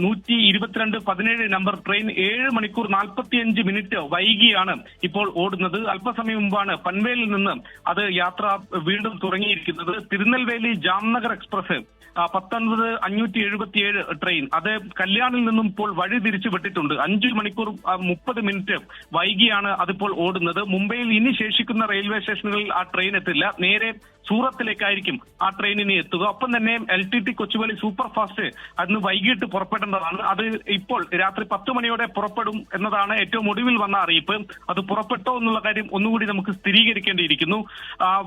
122-17 number train 7 മണിക്കൂർ 45 മിനിറ്റ് വൈകിയാണ് ഇപ്പോൾ ഓടുന്നത്. അല്പസമയം മുമ്പാണ് പൻവേലിൽ നിന്ന് അത് യാത്ര വീണ്ടും തുടങ്ങിയിരിക്കുന്നത്. തിരുനെൽവേലി ജാംനഗർ എക്സ്പ്രസ് 19-577 ട്രെയിൻ അത് കല്യാണിൽ നിന്നും ഇപ്പോൾ വഴി തിരിച്ചു വിട്ടിട്ടുണ്ട്. 5 മണിക്കൂർ 30 മിനിറ്റ് വൈകിയാണ് അതിപ്പോൾ ഓടുന്നത്. മുംബൈയിൽ ഇനി ശേഷിക്കുന്ന റെയിൽവേ സ്റ്റേഷനുകളിൽ ആ ട്രെയിൻ എത്തില്ല. നേരെ സൂറത്തിലേക്കായിരിക്കും ആ ട്രെയിനിന് എത്തുക. ഒപ്പം തന്നെ LTT കൊച്ചുവേളി സൂപ്പർ ഫാസ്റ്റ് അന്ന് വൈകിട്ട് പുറപ്പെടേണ്ടതാണ്. അത് ഇപ്പോൾ രാത്രി 10 മണിയോടെ പുറപ്പെടും എന്നതാണ് ഏറ്റവും ഒടുവിൽ വന്ന അറിയിപ്പ്. അത് പുറപ്പെട്ടോ എന്നുള്ള കാര്യം ഒന്നുകൂടി നമുക്ക് സ്ഥിരീകരിക്കേണ്ടിയിരിക്കുന്നു.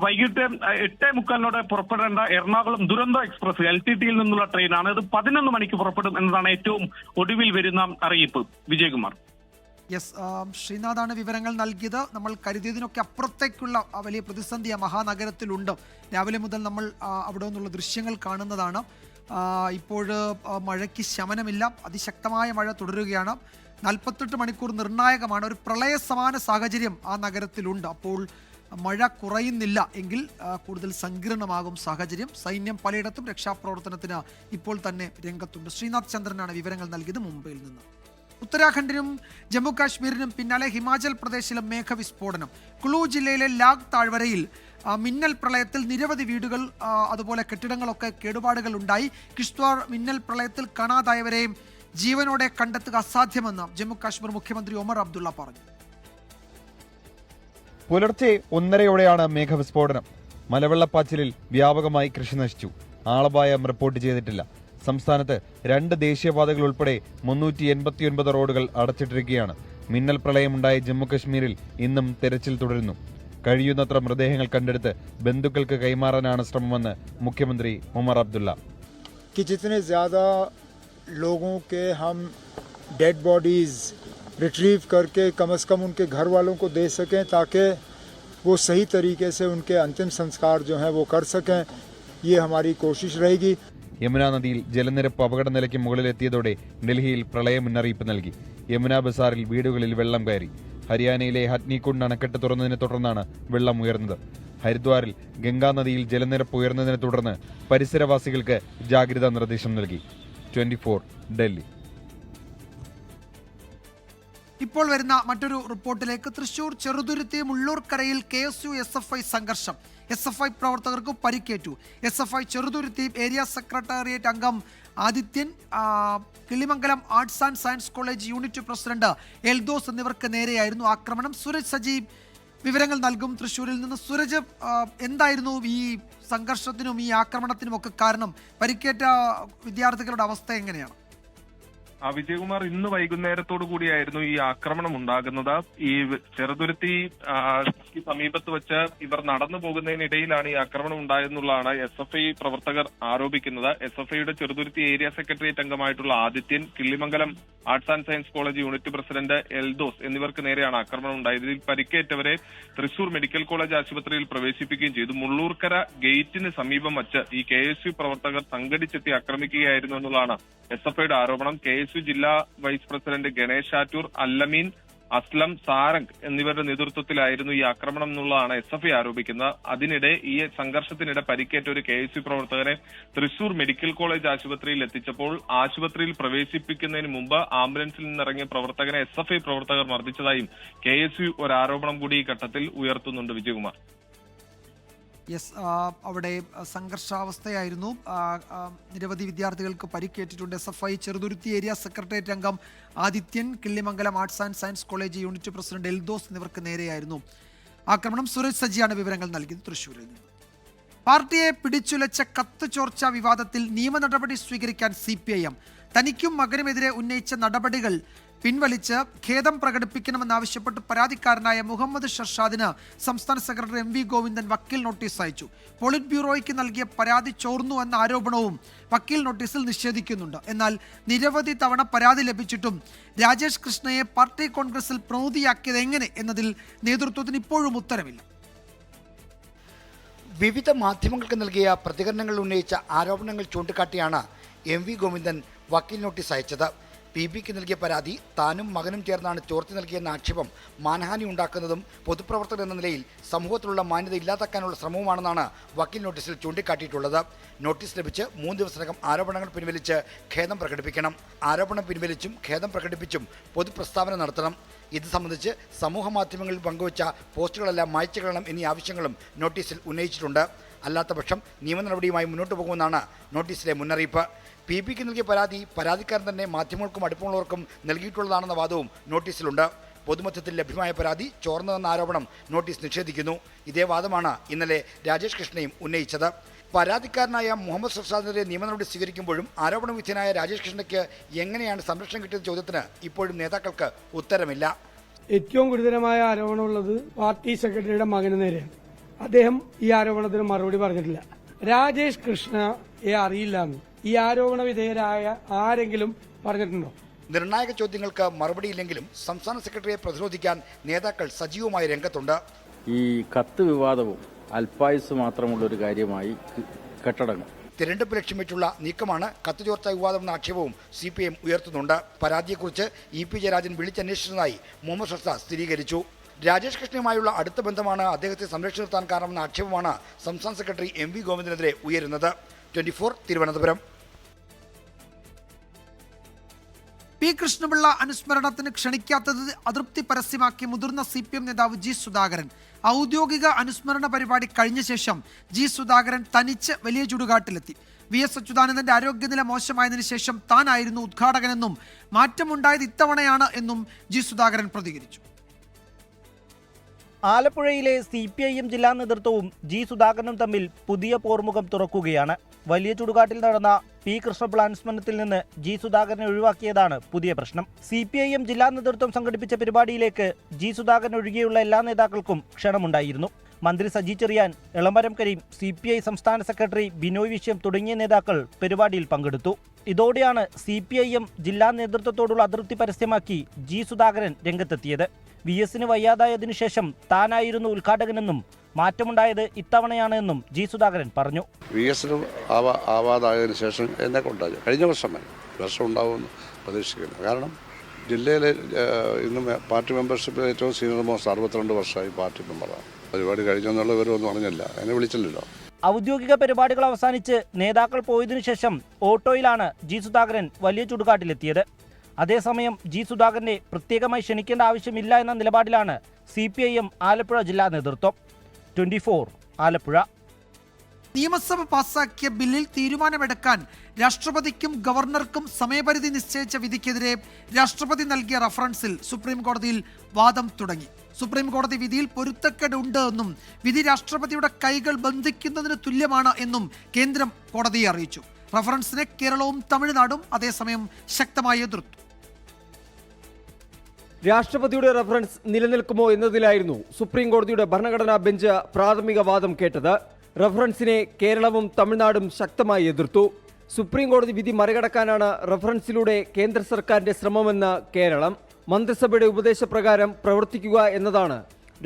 വൈകിട്ട് 8:45 പുറപ്പെടേണ്ട എറണാകുളം ദുരന്തോ എക്സ്പ്രസ് LTTയിൽ നിന്നുള്ള ട്രെയിനാണ്. അത് 11 മണിക്ക് പുറപ്പെടും എന്നതാണ് ഏറ്റവും ഒടുവിൽ വരുന്ന അറിയിപ്പ്. വിജയകുമാർ. ശ്രീനാഥാണ് വിവരങ്ങൾ നൽകിയത്. നമ്മൾ കരുതിയതിനൊക്കെ അപ്പുറത്തേക്കുള്ള വലിയ പ്രതിസന്ധി ആ മഹാനഗരത്തിലുണ്ട്. രാവിലെ മുതൽ നമ്മൾ അവിടെ നിന്നുള്ള ദൃശ്യങ്ങൾ കാണുന്നതാണ്. ഇപ്പോൾ മഴയ്ക്ക് ശമനമില്ല. അതിശക്തമായ മഴ തുടരുകയാണ്. 48 മണിക്കൂർ നിർണായകമാണ്. ഒരു പ്രളയ സമാന സാഹചര്യം ആ നഗരത്തിലുണ്ട്. അപ്പോൾ മഴ കുറയുന്നില്ല എങ്കിൽ കൂടുതൽ സങ്കീർണമാകും സാഹചര്യം. സൈന്യം പലയിടത്തും രക്ഷാപ്രവർത്തനത്തിന് ഇപ്പോൾ തന്നെ രംഗത്തുണ്ട്. ശ്രീനാഥ് ചന്ദ്രനാണ് വിവരങ്ങൾ നൽകിയത് മുംബൈയിൽ നിന്ന്. ഉത്തരാഖണ്ഡിനും ജമ്മു കാശ്മീരിനും പിന്നാലെ ഹിമാചൽ പ്രദേശിലും മേഘവിസ്ഫോടനം. കുളു ജില്ലയിലെ ലാഗ് താഴ്വരയിൽ മിന്നൽ പ്രളയത്തിൽ നിരവധി വീടുകൾ അതുപോലെ കെട്ടിടങ്ങളൊക്കെ കേടുപാടുകൾ ഉണ്ടായി. കിഷ്ത്വാർ മിന്നൽ പ്രളയത്തിൽ കാണാതായവരെയും ജീവനോടെ കണ്ടെത്തുക അസാധ്യമെന്ന് ജമ്മു കാശ്മീർ മുഖ്യമന്ത്രി ഒമർ അബ്ദുള്ള പറഞ്ഞു. പുലർച്ചെ 1:30 മേഘവിസ്ഫോടനം. മലവെള്ളപ്പാച്ചിലിൽ വ്യാപകമായി കൃഷി നശിച്ചു. ആളപായം റിപ്പോർട്ട് ചെയ്തിട്ടില്ല. സംസ്ഥാനത്ത് 2 ദേശീയപാതകൾ ഉൾപ്പെടെ 389 റോഡുകൾ അടച്ചിട്ടിരിക്കുകയാണ്. മിന്നൽ പ്രളയമുണ്ടായ ജമ്മുകശ്മീരിൽ ഇന്നും തെരച്ചിൽ തുടരുന്നു. കഴിയുന്നത്ര മൃതദേഹങ്ങൾ കണ്ടെടുത്ത് ബന്ധുക്കൾക്ക് കൈമാറാനാണ് ശ്രമമെന്ന് മുഖ്യമന്ത്രി ഉമർ അബ്ദുള്ള. जितने ज़्यादा लोगों के हम डेड बॉडीज रिट्रीव करके कम से कम उनके घर वालों को दे सकें ताकि वो सही तरीके से उनके अंतिम संस्कार जो हैं वो कर सकें, ये हमारी कोशिश रहेगी. യമുന നദിയിൽ ജലനിരപ്പ് അപകടനിലയ്ക്ക് മുകളിലെത്തിയതോടെ ഡൽഹിയിൽ പ്രളയ മുന്നറിയിപ്പ് നൽകി. യമുന ബസാറിൽ വീടുകളിൽ വെള്ളം കയറി. ഹരിയാനയിലെ ഹത്നികുണ്ട് അണക്കെട്ട് തുറന്നതിനെ തുടർന്നാണ് വെള്ളം ഉയർന്നത്. ഹരിദ്വാറിൽ ഗംഗാനദിയിൽ ജലനിരപ്പ് ഉയർന്നതിനെ തുടർന്ന് പരിസരവാസികൾക്ക് ജാഗ്രതാ നിർദ്ദേശം നൽകി. 24 ഡൽഹി. ഇപ്പോൾ വരുന്ന മറ്റൊരു റിപ്പോർട്ടിലേക്ക്. തൃശൂർ ചെറുതുരുത്തി മുള്ളൂർക്കരയിൽ KSU SFI സംഘർഷം. SFI പ്രവർത്തകർക്ക് പരിക്കേറ്റു. SFI ചെറുതുരുത്തി ഏരിയ സെക്രട്ടേറിയറ്റ് അംഗം Adithyan, Kilimangalam arts and science college unit president Eldhose എന്നിവർക്ക് നേരെയായിരുന്നു ആക്രമണം. സൂരജ് സജീവ് വിവരങ്ങൾ നൽകും തൃശ്ശൂരിൽ നിന്ന്. സൂരജ്, എന്തായിരുന്നു ഈ സംഘർഷത്തിനും ഈ ആക്രമണത്തിനും ഒക്കെ കാരണം? പരിക്കേറ്റ വിദ്യാർത്ഥികളുടെ അവസ്ഥ എങ്ങനെയാണ്? വിജയകുമാർ, ഇന്ന് വൈകുന്നേരത്തോടു കൂടിയായിരുന്നു ഈ ആക്രമണം ഉണ്ടാകുന്നത്. ഈ ചെറുതുരുത്തി സമീപത്ത് വെച്ച് ഇവർ നടന്നു പോകുന്നതിനിടയിലാണ് ഈ ആക്രമണം ഉണ്ടായെന്നുള്ളതാണ് SFI പ്രവർത്തകർ ആരോപിക്കുന്നത്. SFIയുടെ ചെറുതുരുത്തി ഏരിയ സെക്രട്ടേറിയറ്റ് അംഗമായിട്ടുള്ള Adithyan, Killimangalam arts and science college unit president Eldhose എന്നിവർക്ക് നേരെയാണ് ആക്രമണം ഉണ്ടായത്. ഇതിൽ പരിക്കേറ്റവരെ തൃശൂർ മെഡിക്കൽ കോളേജ് ആശുപത്രിയിൽ പ്രവേശിപ്പിക്കുകയും ചെയ്തു. മുള്ളൂർക്കര ഗേറ്റിന് സമീപം വച്ച് ഈ KSU പ്രവർത്തകർ സംഘടിച്ചെത്തി ആക്രമിക്കുകയായിരുന്നു എന്നുള്ളതാണ് SFIയുടെ ആരോപണം. KSU ജില്ലാ വൈസ് പ്രസിഡന്റ് ഗണേഷ് ആറ്റൂർ, അല്ലമീൻ, അസ്ലം, സാരംഗ് എന്നിവരുടെ നേതൃത്വത്തിലായിരുന്നു ഈ ആക്രമണം എന്നുള്ളതാണ് SFI ആരോപിക്കുന്നത്. അതിനിടെ ഈ സംഘർഷത്തിനിടെ പരിക്കേറ്റ ഒരു KSU പ്രവർത്തകനെ തൃശൂർ മെഡിക്കൽ കോളേജ് ആശുപത്രിയിൽ എത്തിച്ചപ്പോൾ ആശുപത്രിയിൽ പ്രവേശിപ്പിക്കുന്നതിന് മുമ്പ് ആംബുലൻസിൽ നിന്നിറങ്ങിയ പ്രവർത്തകനെ SFI പ്രവർത്തകർ മർദ്ദിച്ചതായും KSU ഒരു ആരോപണം കൂടി ഈ ഘട്ടത്തിൽ ഉയർത്തുന്നുണ്ട്. വിജയകുമാർ, യെസ്, അവിടെ സംഘർഷാവസ്ഥയായിരുന്നു. നിരവധി വിദ്യാർത്ഥികൾക്ക് പരിക്കേറ്റിട്ടുണ്ട്. SFI ചെറുതുരുത്തി ഏരിയ സെക്രട്ടേറിയറ്റ് അംഗം Adithyan, Killimangalam arts and science college unit president Eldhose എന്നിവർക്ക് നേരെയായിരുന്നു ആക്രമണം. സുരേഷ് സജിയാണ് വിവരങ്ങൾ നൽകിയത് തൃശ്ശൂരിൽ നിന്ന്. പാർട്ടിയെ പിടിച്ചുലച്ച കത്ത് ചോർച്ച വിവാദത്തിൽ നിയമ നടപടി സ്വീകരിക്കാൻ CPIM തനിക്കും മകനുമെതിരെ ഉന്നയിച്ച നടപടികൾ പിൻവലിച്ച് ഖേദം പ്രകടിപ്പിക്കണമെന്നാവശ്യപ്പെട്ട് പരാതിക്കാരനായ മുഹമ്മദ് ഷർഷാദിന് സംസ്ഥാന സെക്രട്ടറി MV ഗോവിന്ദൻ വക്കീൽ നോട്ടീസ് അയച്ചു. പോളിറ്റ് ബ്യൂറോയ്ക്ക് നൽകിയ പരാതി ചോർന്നു എന്ന ആരോപണവും വക്കീൽ നോട്ടീസിൽ നിഷേധിക്കുന്നുണ്ട്. എന്നാൽ നിരവധി തവണ പരാതി ലഭിച്ചിട്ടും രാജേഷ് കൃഷ്ണയെ പാർട്ടി കോൺഗ്രസിൽ പ്രതിനിധിയാക്കിയത് എങ്ങനെ എന്നതിൽ നേതൃത്വത്തിന് ഇപ്പോഴും ഉത്തരമില്ല. വിവിധ മാധ്യമങ്ങൾക്ക് നൽകിയ പ്രതികരണങ്ങൾ ഉന്നയിച്ച ആരോപണങ്ങൾ ചൂണ്ടിക്കാട്ടിയാണ് MV ഗോവിന്ദൻ വക്കീൽ നോട്ടീസ് അയച്ചത്. PBക്ക് നൽകിയ പരാതി താനും മകനും ചേർന്നാണ് ചോർത്തി നൽകിയെന്ന ആക്ഷേപം മാനഹാനി ഉണ്ടാക്കുന്നതും പൊതുപ്രവർത്തകർ എന്ന നിലയിൽ സമൂഹത്തിലുള്ള മാന്യത ഇല്ലാതാക്കാനുള്ള ശ്രമവുമാണെന്നാണ് വക്കീൽ നോട്ടീസിൽ ചൂണ്ടിക്കാട്ടിയിട്ടുള്ളത്. നോട്ടീസ് ലഭിച്ച് 3 ദിവസത്തിനകം ആരോപണങ്ങൾ പിൻവലിച്ച് ഖേദം പ്രകടിപ്പിക്കണം. ആരോപണം പിൻവലിച്ചും ഖേദം പ്രകടിപ്പിച്ചും പൊതുപ്രസ്താവന നടത്തണം. ഇത് സംബന്ധിച്ച് സമൂഹ മാധ്യമങ്ങളിൽ പങ്കുവച്ച പോസ്റ്റുകളെല്ലാം മായ്ച്ചു കളയണം എന്നീ ആവശ്യങ്ങളും നോട്ടീസിൽ ഉന്നയിച്ചിട്ടുണ്ട്. അല്ലാത്തപക്ഷം നിയമ നടപടിയുമായി മുന്നോട്ട് പോകുമെന്നാണ് നോട്ടീസിലെ മുന്നറിയിപ്പ്. PBക്ക് നൽകിയ പരാതി പരാതിക്കാരൻ തന്നെ മാധ്യമങ്ങൾക്കും അടുപ്പമുള്ളവർക്കും നൽകിയിട്ടുള്ളതാണെന്ന വാദവും നോട്ടീസിലുണ്ട്. പൊതുമധ്യത്തിൽ ലഭ്യമായ പരാതി ചോർന്നതെന്ന ആരോപണം നോട്ടീസ് നിഷേധിക്കുന്നു. ഇതേ വാദമാണ് ഇന്നലെ രാജേഷ് കൃഷ്ണയും ഉന്നയിച്ചത്. പരാതിക്കാരനായ മുഹമ്മദ് ഷർഷാദിനെതിരെ നിയമ നടപടി സ്വീകരിക്കുമ്പോഴും ആരോപണ വിധേയനായ രാജേഷ് കൃഷ്ണയ്ക്ക് എങ്ങനെയാണ് സംരക്ഷണം കിട്ടിയത് ചോദ്യത്തിന് ഇപ്പോഴും നേതാക്കൾക്ക് ഉത്തരമില്ല. ഏറ്റവും ഗുരുതരമായ ആരോപണമുള്ളത് പാർട്ടി സെക്രട്ടറിയുടെ മകന് നേരെയാണ്. അദ്ദേഹം ഈ ആരോപണത്തിന് മറുപടി പറഞ്ഞിട്ടില്ല. രാജേഷ് കൃഷ്ണയെ അറിയില്ലെന്ന് ഈ ആരോപണ വിധേയരായ ആരെങ്കിലും പറഞ്ഞിട്ടുണ്ടോ? നിർണായക ചോദ്യങ്ങൾക്ക് മറുപടിയില്ലെങ്കിലും സംസ്ഥാന സെക്രട്ടറിയെ പ്രതിരോധിക്കാൻ നേതാക്കൾ സജീവമായി രംഗത്തുണ്ട്. ഈ കത്ത് വിവാദവും അല്പായുസ് മാത്രമുള്ളൊരു കാര്യമായി കെട്ടടങ്ങും. തിരഞ്ഞെടുപ്പ് ലക്ഷ്യം വെച്ചുള്ള നീക്കമാണ് കത്ത് ചോർച്ച വിവാദമെന്ന ആക്ഷേപവും CPIM ഉയർത്തുന്നുണ്ട്. പരാതിയെക്കുറിച്ച് EP ജയരാജൻ വിളിച്ചന്വേഷിച്ചതായി മുഹമ്മദ് ഷർഷാദ് സ്ഥിരീകരിച്ചു. രാജേഷ് കൃഷ്ണയുമായുള്ള അടുത്ത ബന്ധമാണ് അദ്ദേഹത്തെ സംരക്ഷിച്ചു നിർത്താൻ കാരണമെന്ന ആക്ഷേപമാണ് സംസ്ഥാന സെക്രട്ടറി MV ഗോവിന്ദനെതിരെ ഉയരുന്നത്. 24 തിരുവനന്തപുരം. P. കൃഷ്ണപിള്ള അനുസ്മരണത്തിന് ക്ഷണിക്കാത്തത് അതൃപ്തി പരസ്യമാക്കി മുതിർന്ന CPM നേതാവ് G. സുധാകരൻ. ഔദ്യോഗിക അനുസ്മരണ പരിപാടി കഴിഞ്ഞ ശേഷം G. സുധാകരൻ തനിച്ച് വലിയ ചുടുകാട്ടിലെത്തി. VS അച്യുതാനന്ദന്റെ ആരോഗ്യനില മോശമായതിനു ശേഷം താനായിരുന്നു ഉദ്ഘാടകനെന്നും മാറ്റമുണ്ടായത് ഇത്തവണയാണ് എന്നും G. സുധാകരൻ പ്രതികരിച്ചു. ആലപ്പുഴയിലെ CPIM ജില്ലാ നേതൃത്വവും G. സുധാകരനും തമ്മിൽ പുതിയ പോർമുഖം തുറക്കുകയാണ്. വലിയ ചുടുകാട്ടിൽ നടന്ന P. കൃഷ്ണപിള്ള അനുസ്മരണത്തിൽ നിന്ന് G. സുധാകരനെ ഒഴിവാക്കിയതാണ് പുതിയ പ്രശ്നം. CPIM ജില്ലാ നേതൃത്വം സംഘടിപ്പിച്ച പരിപാടിയിലേക്ക് G. സുധാകരൻ ഒഴികെയുള്ള എല്ലാ നേതാക്കൾക്കും ക്ഷണമുണ്ടായിരുന്നു. മന്ത്രി സജി ചെറിയാൻ, എളമരം കരീം, CPI സംസ്ഥാന സെക്രട്ടറി ബിനോയ് വിശ്യം തുടങ്ങിയ നേതാക്കൾ പരിപാടിയിൽ പങ്കെടുത്തു. ഇതോടെയാണ് CPIM ജില്ലാ നേതൃത്വത്തോടുള്ള അതൃപ്തി പരസ്യമാക്കി G. സുധാകരൻ രംഗത്തെത്തിയത്. VSന് വയ്യാതായതിനു ശേഷം താനായിരുന്നു ഉദ്ഘാടകനെന്നും മാറ്റമുണ്ടായത് ഇത്തവണയാണ് എന്നും G. സുധാകരൻ പറഞ്ഞു. VSന് ആവാതായതിനു ശേഷം എന്നെ കൊണ്ടായി കഴിഞ്ഞ വർഷം ഉണ്ടാവുമെന്ന് പ്രതീക്ഷിക്കുന്നു. കാരണം ജില്ലയിലെ ഇന്നും പാർട്ടി മെമ്പർഷിപ്പിൽ ഏറ്റവും സീനിയർ മോസ്റ്റ് 62 വർഷമായി പാർട്ടി മെമ്പറാണ്. പരിപാടി കഴിഞ്ഞെന്നുള്ള വിവരമൊന്നും അറിഞ്ഞില്ല, എന്നെ വിളിച്ചില്ലല്ലോ. ഔദ്യോഗിക പരിപാടികൾ അവസാനിച്ച് നേതാക്കൾ പോയതിനു ശേഷം ഓട്ടോയിലാണ് G. സുധാകരൻ വലിയ ചുടുകാട്ടിലെത്തിയത്. അതേസമയം G. സുധാകരനെ പ്രത്യേകമായി ക്ഷണിക്കേണ്ട ആവശ്യമില്ല എന്ന നിലപാടിലാണ് CPIM ആലപ്പുഴ ജില്ലാ നേതൃത്വം. 24 ആലപ്പുഴ. നിയമസഭ പാസാക്കിയ ബില്ലിൽ തീരുമാനമെടുക്കാൻ രാഷ്ട്രപതിക്കും ഗവർണർക്കും സമയപരിധി നിശ്ചയിച്ച വിധിക്കെതിരെ രാഷ്ട്രപതി നൽകിയ റഫറൻസിൽ സുപ്രീം കോടതിയിൽ വാദം തുടങ്ങി. സുപ്രീം കോടതി വിധിയിൽ പൊരുത്തക്കേട് ഉണ്ട് എന്നും വിധി രാഷ്ട്രപതിയുടെ കൈകൾ ബന്ധിക്കുന്നതിന് തുല്യമാണ് എന്നും കേന്ദ്രം കോടതിയെ അറിയിച്ചു. റഫറൻസിനെ കേരളവും തമിഴ്നാടും അതേസമയം ശക്തമായി എതിർത്തു. രാഷ്ട്രപതിയുടെ റഫറൻസ് നിലനിൽക്കുമോ എന്നതിലായിരുന്നു സുപ്രീം കോടതിയുടെ ഭരണഘടനാ ബെഞ്ച് പ്രാഥമിക വാദം കേട്ടത്. റഫറൻസിനെ കേരളവും തമിഴ്നാടും ശക്തമായി എതിർത്തു. സുപ്രീം കോടതി വിധി മറികടക്കാനാണ് റഫറൻസിലൂടെ കേന്ദ്ര സർക്കാരിന്റെ ശ്രമമെന്ന് കേരളം. മന്ത്രിസഭയുടെ ഉപദേശപ്രകാരം പ്രവർത്തിക്കുക എന്നതാണ്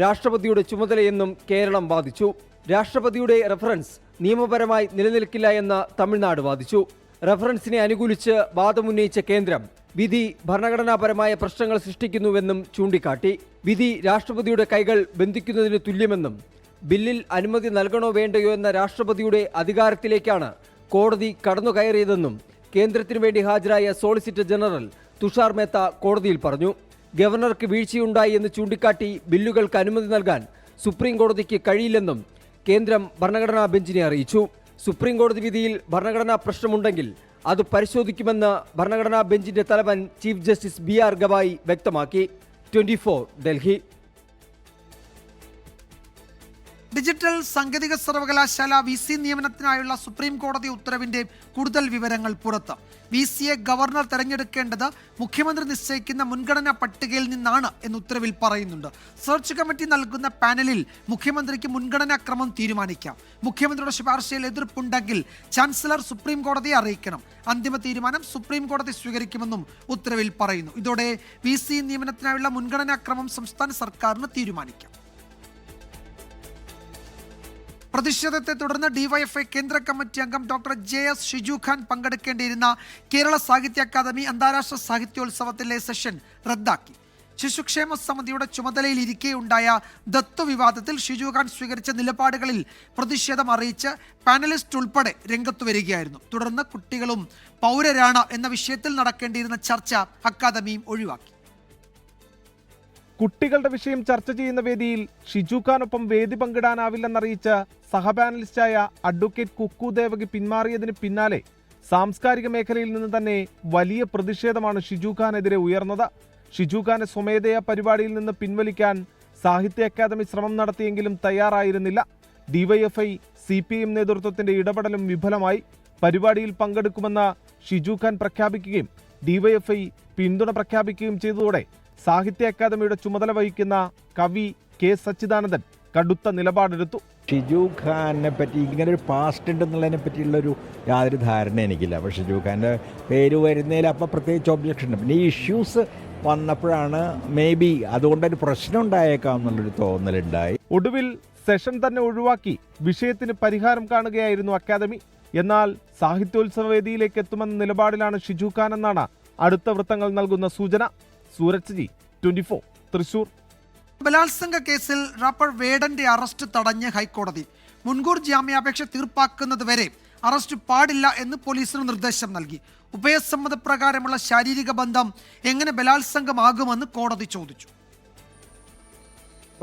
രാഷ്ട്രപതിയുടെ ചുമതലയെന്നും കേരളം വാദിച്ചു. രാഷ്ട്രപതിയുടെ റഫറൻസ് നിയമപരമായി നിലനിൽക്കില്ല എന്ന് തമിഴ്നാട് വാദിച്ചു. റഫറൻസിനെ അനുകൂലിച്ച് വാദമുന്നയിച്ച കേന്ദ്രം വിധി ഭരണഘടനാപരമായ പ്രശ്നങ്ങൾ സൃഷ്ടിക്കുന്നുവെന്നും ചൂണ്ടിക്കാട്ടി. വിധി രാഷ്ട്രപതിയുടെ കൈകൾ ബന്ധിക്കുന്നതിന് തുല്യമെന്നും ബില്ലിൽ അനുമതി നൽകണോ വേണ്ടയോ എന്ന രാഷ്ട്രപതിയുടെ അധികാരത്തിലേക്കാണ് കോടതി കടന്നുകയറിയതെന്നും കേന്ദ്രത്തിനു വേണ്ടി ഹാജരായ സോളിസിറ്റർ ജനറൽ തുഷാർ മേത്ത കോടതിയിൽ പറഞ്ഞു. ഗവർണർക്ക് വീഴ്ചയുണ്ടായി എന്ന് ചൂണ്ടിക്കാട്ടി ബില്ലുകൾക്ക് അനുമതി നൽകാൻ സുപ്രീം കോടതിക്ക് കഴിയില്ലെന്നും കേന്ദ്രം ഭരണഘടനാ ബെഞ്ചിനെ അറിയിച്ചു. സുപ്രീം കോടതി വിധിയിൽ ഭരണഘടനാ പ്രശ്നമുണ്ടെങ്കിൽ അത് പരിശോധിക്കുമെന്ന് ഭരണഘടനാ ബെഞ്ചിന്റെ തലവൻ ചീഫ് ജസ്റ്റിസ് BR ഗവായി വ്യക്തമാക്കി. 24 ഡൽഹി. ഡിജിറ്റൽ സാങ്കേതിക സർവകലാശാല VC നിയമനത്തിനായുള്ള സുപ്രീം കോടതി ഉത്തരവിന്റെ കൂടുതൽ വിവരങ്ങൾ പുറത്ത്. VCയെ ഗവർണർ തെരഞ്ഞെടുക്കേണ്ടത് മുഖ്യമന്ത്രി നിശ്ചയിക്കുന്ന മുൻഗണനാ പട്ടികയിൽ നിന്നാണ് എന്ന് ഉത്തരവിൽ പറയുന്നുണ്ട്. സെർച്ച് കമ്മിറ്റി നൽകുന്ന പാനലിൽ മുഖ്യമന്ത്രിക്ക് മുൻഗണനാ ക്രമം തീരുമാനിക്കാം. മുഖ്യമന്ത്രിയുടെ ശുപാർശയിൽ എതിർപ്പുണ്ടെങ്കിൽ ചാൻസലർ സുപ്രീം കോടതിയെ അറിയിക്കണം. അന്തിമ തീരുമാനം സുപ്രീം കോടതി സ്വീകരിക്കുമെന്നും ഉത്തരവിൽ പറയുന്നു. ഇതോടെ VC നിയമനത്തിനായുള്ള മുൻഗണനാ ക്രമം സംസ്ഥാന സർക്കാരിന് തീരുമാനിക്കാം. പ്രതിഷേധത്തെ തുടർന്ന് ഡിവൈഎഫ്ഐ കേന്ദ്ര കമ്മിറ്റി അംഗം ഡോക്ടർ JS ഷിജു ഖാൻ പങ്കെടുക്കേണ്ടിയിരുന്ന കേരള സാഹിത്യ അക്കാദമി അന്താരാഷ്ട്ര സാഹിത്യോത്സവത്തിലെ സെഷൻ റദ്ദാക്കി. ശിശുക്ഷേമ സമിതിയുടെ ചുമതലയിലിരിക്കെയുണ്ടായ ദത്തു വിവാദത്തിൽ ഷിജു ഖാൻ സ്വീകരിച്ച നിലപാടുകളിൽ പ്രതിഷേധം അറിയിച്ച് പാനലിസ്റ്റ് ഉൾപ്പെടെ രംഗത്തു വരികയായിരുന്നു. തുടർന്ന് കുട്ടികളും പൗരരാണ് എന്ന വിഷയത്തിൽ നടക്കേണ്ടിയിരുന്ന ചർച്ച അക്കാദമിയും ഒഴിവാക്കി. കുട്ടികളുടെ വിഷയം ചർച്ച ചെയ്യുന്ന വേദിയിൽ ഷിജു ഖാനൊപ്പം വേദി പങ്കിടാനാവില്ലെന്നറിയിച്ച് സഹപാനലിസ്റ്റായ അഡ്വക്കേറ്റ് കുക്കു ദേവകി പിന്മാറിയതിന് പിന്നാലെ സാംസ്കാരിക മേഖലയിൽ നിന്ന് തന്നെ വലിയ പ്രതിഷേധമാണ് ഷിജു ഖാനെതിരെ ഉയർന്നത്. ഷിജു ഖാനെ സ്വമേധയാ പരിപാടിയിൽ നിന്ന് പിൻവലിക്കാൻ സാഹിത്യ അക്കാദമി ശ്രമം നടത്തിയെങ്കിലും തയ്യാറായിരുന്നില്ല. ഡിവൈഎഫ്ഐ CPM നേതൃത്വത്തിന്റെ ഇടപെടലും വിഫലമായി. പരിപാടിയിൽ പങ്കെടുക്കുമെന്ന് ഷിജു ഖാൻ പ്രഖ്യാപിക്കുകയും ഡിവൈഎഫ്ഐ പിന്തുണ പ്രഖ്യാപിക്കുകയും ചെയ്തതോടെ സാഹിത്യ അക്കാദമിയുടെ ചുമതല വഹിക്കുന്ന കവി K. സച്ചിദാനന്ദൻ കടുത്ത നിലപാടെടുത്തു. ഷിജു ഖാനെ പറ്റി ഇങ്ങനെ ഒരു പാസ്റ്റ് ഉണ്ടെന്നുള്ളതിനെ പറ്റിയുള്ളൊരു യാതൊരു ധാരണ എനിക്കില്ല. അപ്പോൾ ഷിജു ഖാൻ്റെ പേര് വരുന്നതിൽ അപ്പോൾ പ്രത്യേകിച്ച് ഒബ്ജക്ഷൻ ഉണ്ട്. പിന്നെ ഈ ഇഷ്യൂസ് വന്നപ്പോഴാണ് മേ ബി അതുകൊണ്ടൊരു പ്രശ്നം ഉണ്ടായേക്കാം എന്നുള്ളൊരു തോന്നലുണ്ടായി. ഒടുവിൽ സെഷൻ തന്നെ ഒഴിവാക്കി വിഷയത്തിന് പരിഹാരം കാണുകയായിരുന്നു അക്കാദമി. എന്നാൽ സാഹിത്യോത്സവ വേദിയിലേക്ക് എത്തുമെന്ന നിലപാടിലാണ് ഷിജു ഖാൻ എന്നാണ് അടുത്ത വൃത്തങ്ങൾ നൽകുന്ന സൂചന. സൂരജ് ജി, 24 തൃശൂർ. ബലാത്സംഗ കേസിൽ റാപ്പർ വേടന്റെ അറസ്റ്റ് തടഞ്ഞ് ഹൈക്കോടതി. മുൻകൂർ ജാമ്യാപേക്ഷ തീർപ്പാക്കുന്നതുവരെ അറസ്റ്റ് പാടില്ല എന്ന് പോലീസിന് നിർദ്ദേശം നൽകി. ഉഭയസമ്മതപ്രകാരമുള്ള ശാരീരിക ബന്ധം എങ്ങനെ ബലാത്സംഗമാകുമെന്ന് കോടതി ചോദിച്ചു.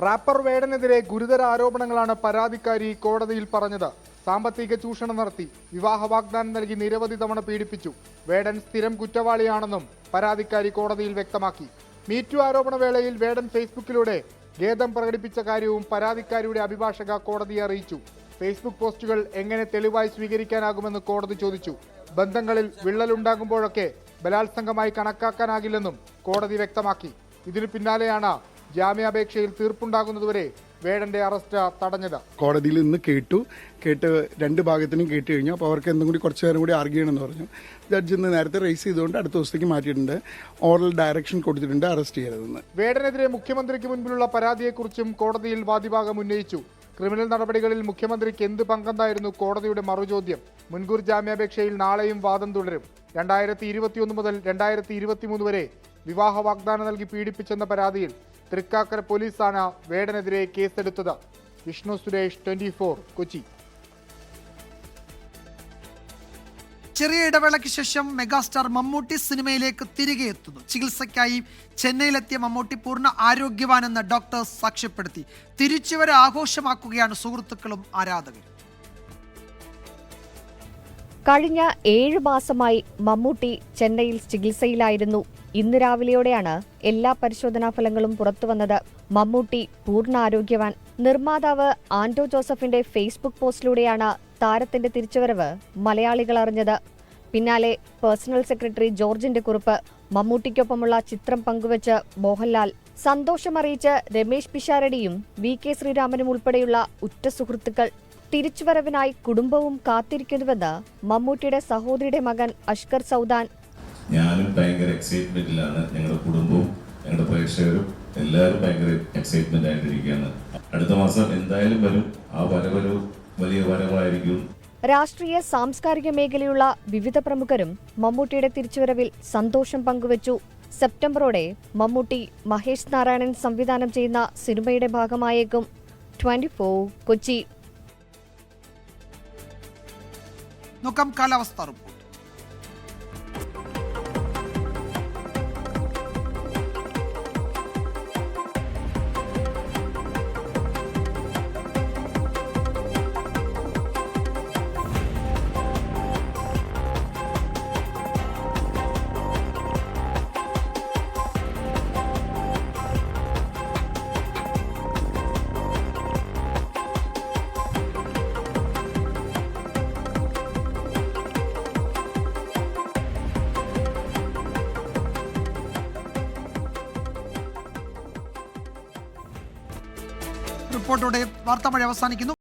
റാപ്പർ വേടനെതിരെ ഗുരുതര ആരോപണങ്ങളാണ് പരാതിക്കാരി കോടതിയിൽ പറഞ്ഞത്. സാമ്പത്തിക ചൂഷണം നടത്തി, വിവാഹ വാഗ്ദാനം നൽകി നിരവധി തവണ പീഡിപ്പിച്ചു. വേടൻ സ്ഥിരം കുറ്റവാളിയാണെന്നും പരാതിക്കാരി കോടതിയിൽ വ്യക്തമാക്കി. മീറ്റു ആരോപണ വേളയിൽ വേടൻ ഫേസ്ബുക്കിലൂടെ ഖേദം പ്രകടിപ്പിച്ച കാര്യവും പരാതിക്കാരിയുടെ അഭിഭാഷക കോടതിയെ അറിയിച്ചു. ഫേസ്ബുക്ക് പോസ്റ്റുകൾ എങ്ങനെ തെളിവായി സ്വീകരിക്കാനാകുമെന്ന് കോടതി ചോദിച്ചു. ബന്ധങ്ങളിൽ വിള്ളലുണ്ടാകുമ്പോഴൊക്കെ ബലാത്സംഗമായി കണക്കാക്കാനാകില്ലെന്നും കോടതി വ്യക്തമാക്കി. ഇതിനു പിന്നാലെയാണ് ജാമ്യാപേക്ഷയിൽ തീർപ്പുണ്ടാകുന്നതുവരെ വേടന്റെ അറസ്റ്റ് തടഞ്ഞത്. കോടതിയിൽ നിന്ന് കേട്ട് രണ്ട് ഭാഗത്തിനും കേട്ട് കഴിഞ്ഞു. അപ്പോൾ അവർക്ക് എന്തും കൂടി കുറച്ചു നേരം കൂടി ആർഗ്യൂ ചെയ്യണമെന്ന് പറഞ്ഞു. ജഡ്ജ് ഇന്ന് നേരത്തെ റേസ് ചെയ്തുകൊണ്ട് അടുത്ത ദിവസത്തേക്ക് മാറ്റിയിട്ടുണ്ട്. ഓറൽ ഡയറക്ഷൻ കൊടുത്തിട്ടുണ്ട് അറസ്റ്റ് ചെയ്യരുതെന്ന്. വേടനെതിരെ മുഖ്യമന്ത്രിക്ക് മുൻപിലുള്ള പരാതിയെക്കുറിച്ചും കോടതിയിൽ വാദിഭാഗം ഉന്നയിച്ചു. ക്രിമിനൽ നടപടികളിൽ മുഖ്യമന്ത്രിക്ക് എന്ത് പങ്കെന്നായിരുന്നു കോടതിയുടെ മറുചോദ്യം. മുൻകൂർ ജാമ്യാപേക്ഷയിൽ നാളെയും വാദം തുടരും. 2021 മുതൽ 2023 വരെ വിവാഹ വാഗ്ദാനം നൽകി പീഡിപ്പിച്ചെന്ന പരാതിയിൽ തൃക്കാക്കര പോലീസാണ് വേടനെതിരെ കേസെടുത്തത്. വിഷ്ണു സുരേഷ്, 24 കൊച്ചി. ചെറിയ ഇടവേളയ്ക്ക് ശേഷം മെഗാസ്റ്റാർ മമ്മൂട്ടി സിനിമയിലേക്ക് തിരികെ എത്തുന്നു. ചികിത്സയ്ക്കായി ചെന്നൈയിലെത്തിയ മമ്മൂട്ടി പൂർണ്ണ ആരോഗ്യവാനെന്ന് ഡോക്ടേഴ്സ് സാക്ഷ്യപ്പെടുത്തി. തിരിച്ചുവരെ ആഘോഷമാക്കുകയാണ് സുഹൃത്തുക്കളും ആരാധകരും. കഴിഞ്ഞ 7 മാസമായി മമ്മൂട്ടി ചെന്നൈയിൽ ചികിത്സയിലായിരുന്നു. ഇന്ന് രാവിലെയോടെയാണ് എല്ലാ പരിശോധനാ ഫലങ്ങളും പുറത്തുവന്നത്. മമ്മൂട്ടി പൂർണ്ണ ആരോഗ്യവാൻ. നിർമ്മാതാവ് ആന്റോ ജോസഫിന്റെ ഫേസ്ബുക്ക് പോസ്റ്റിലൂടെയാണ് താരത്തിന്റെ തിരിച്ചുവരവ് മലയാളികൾ അറിഞ്ഞത്. പിന്നാലെ പേഴ്സണൽ സെക്രട്ടറി ജോർജിന്റെ കുറിപ്പ്. മമ്മൂട്ടിക്കൊപ്പമുള്ള ചിത്രം പങ്കുവച്ച് മോഹൻലാൽ. സന്തോഷമറിയിച്ച് രമേശ് പിഷാരടിയും VK ശ്രീരാമനും ഉൾപ്പെടെയുള്ള ഉറ്റ സുഹൃത്തുക്കൾ. തിരിച്ചുവരവിനായി കുടുംബവും കാത്തിരിക്കുന്നുവെന്ന് മമ്മൂട്ടിയുടെ സഹോദരിയുടെ മകൻ അഷ്കർ സൗദാൻ. ഞാനും ഭയങ്കര എക്സൈറ്റ്മെന്റിലാണ്, ഞങ്ങളുടെ കുടുംബവും ഞങ്ങളുടെ പ്രേക്ഷകരും എല്ലാവരും ഭയങ്കര എക്സൈറ്റ്മെന്റ് ആയിട്ടിരിക്കുകയാണ്. അടുത്ത മാസം എന്തായാലും വരും. ആ വരവൊരു വലിയ വരവായിരിക്കും. രാഷ്ട്രീയ സാംസ്കാരിക മേഖലയുള്ള വിവിധ പ്രമുഖരും മമ്മൂട്ടിയുടെ തിരിച്ചുവരവിൽ സന്തോഷം പങ്കുവച്ചു. സെപ്റ്റംബറോടെ മമ്മൂട്ടി മഹേഷ് നാരായണൻ സംവിധാനം ചെയ്യുന്ന സിനിമയുടെ ഭാഗമായേക്കും. 24 കൊച്ചി. നോക്കാം കാലാവസ്ഥ റിപ്പോർട്ട്. റിപ്പോർട്ടോടെ വാർത്താമഴ അവസാനിക്കുന്നു.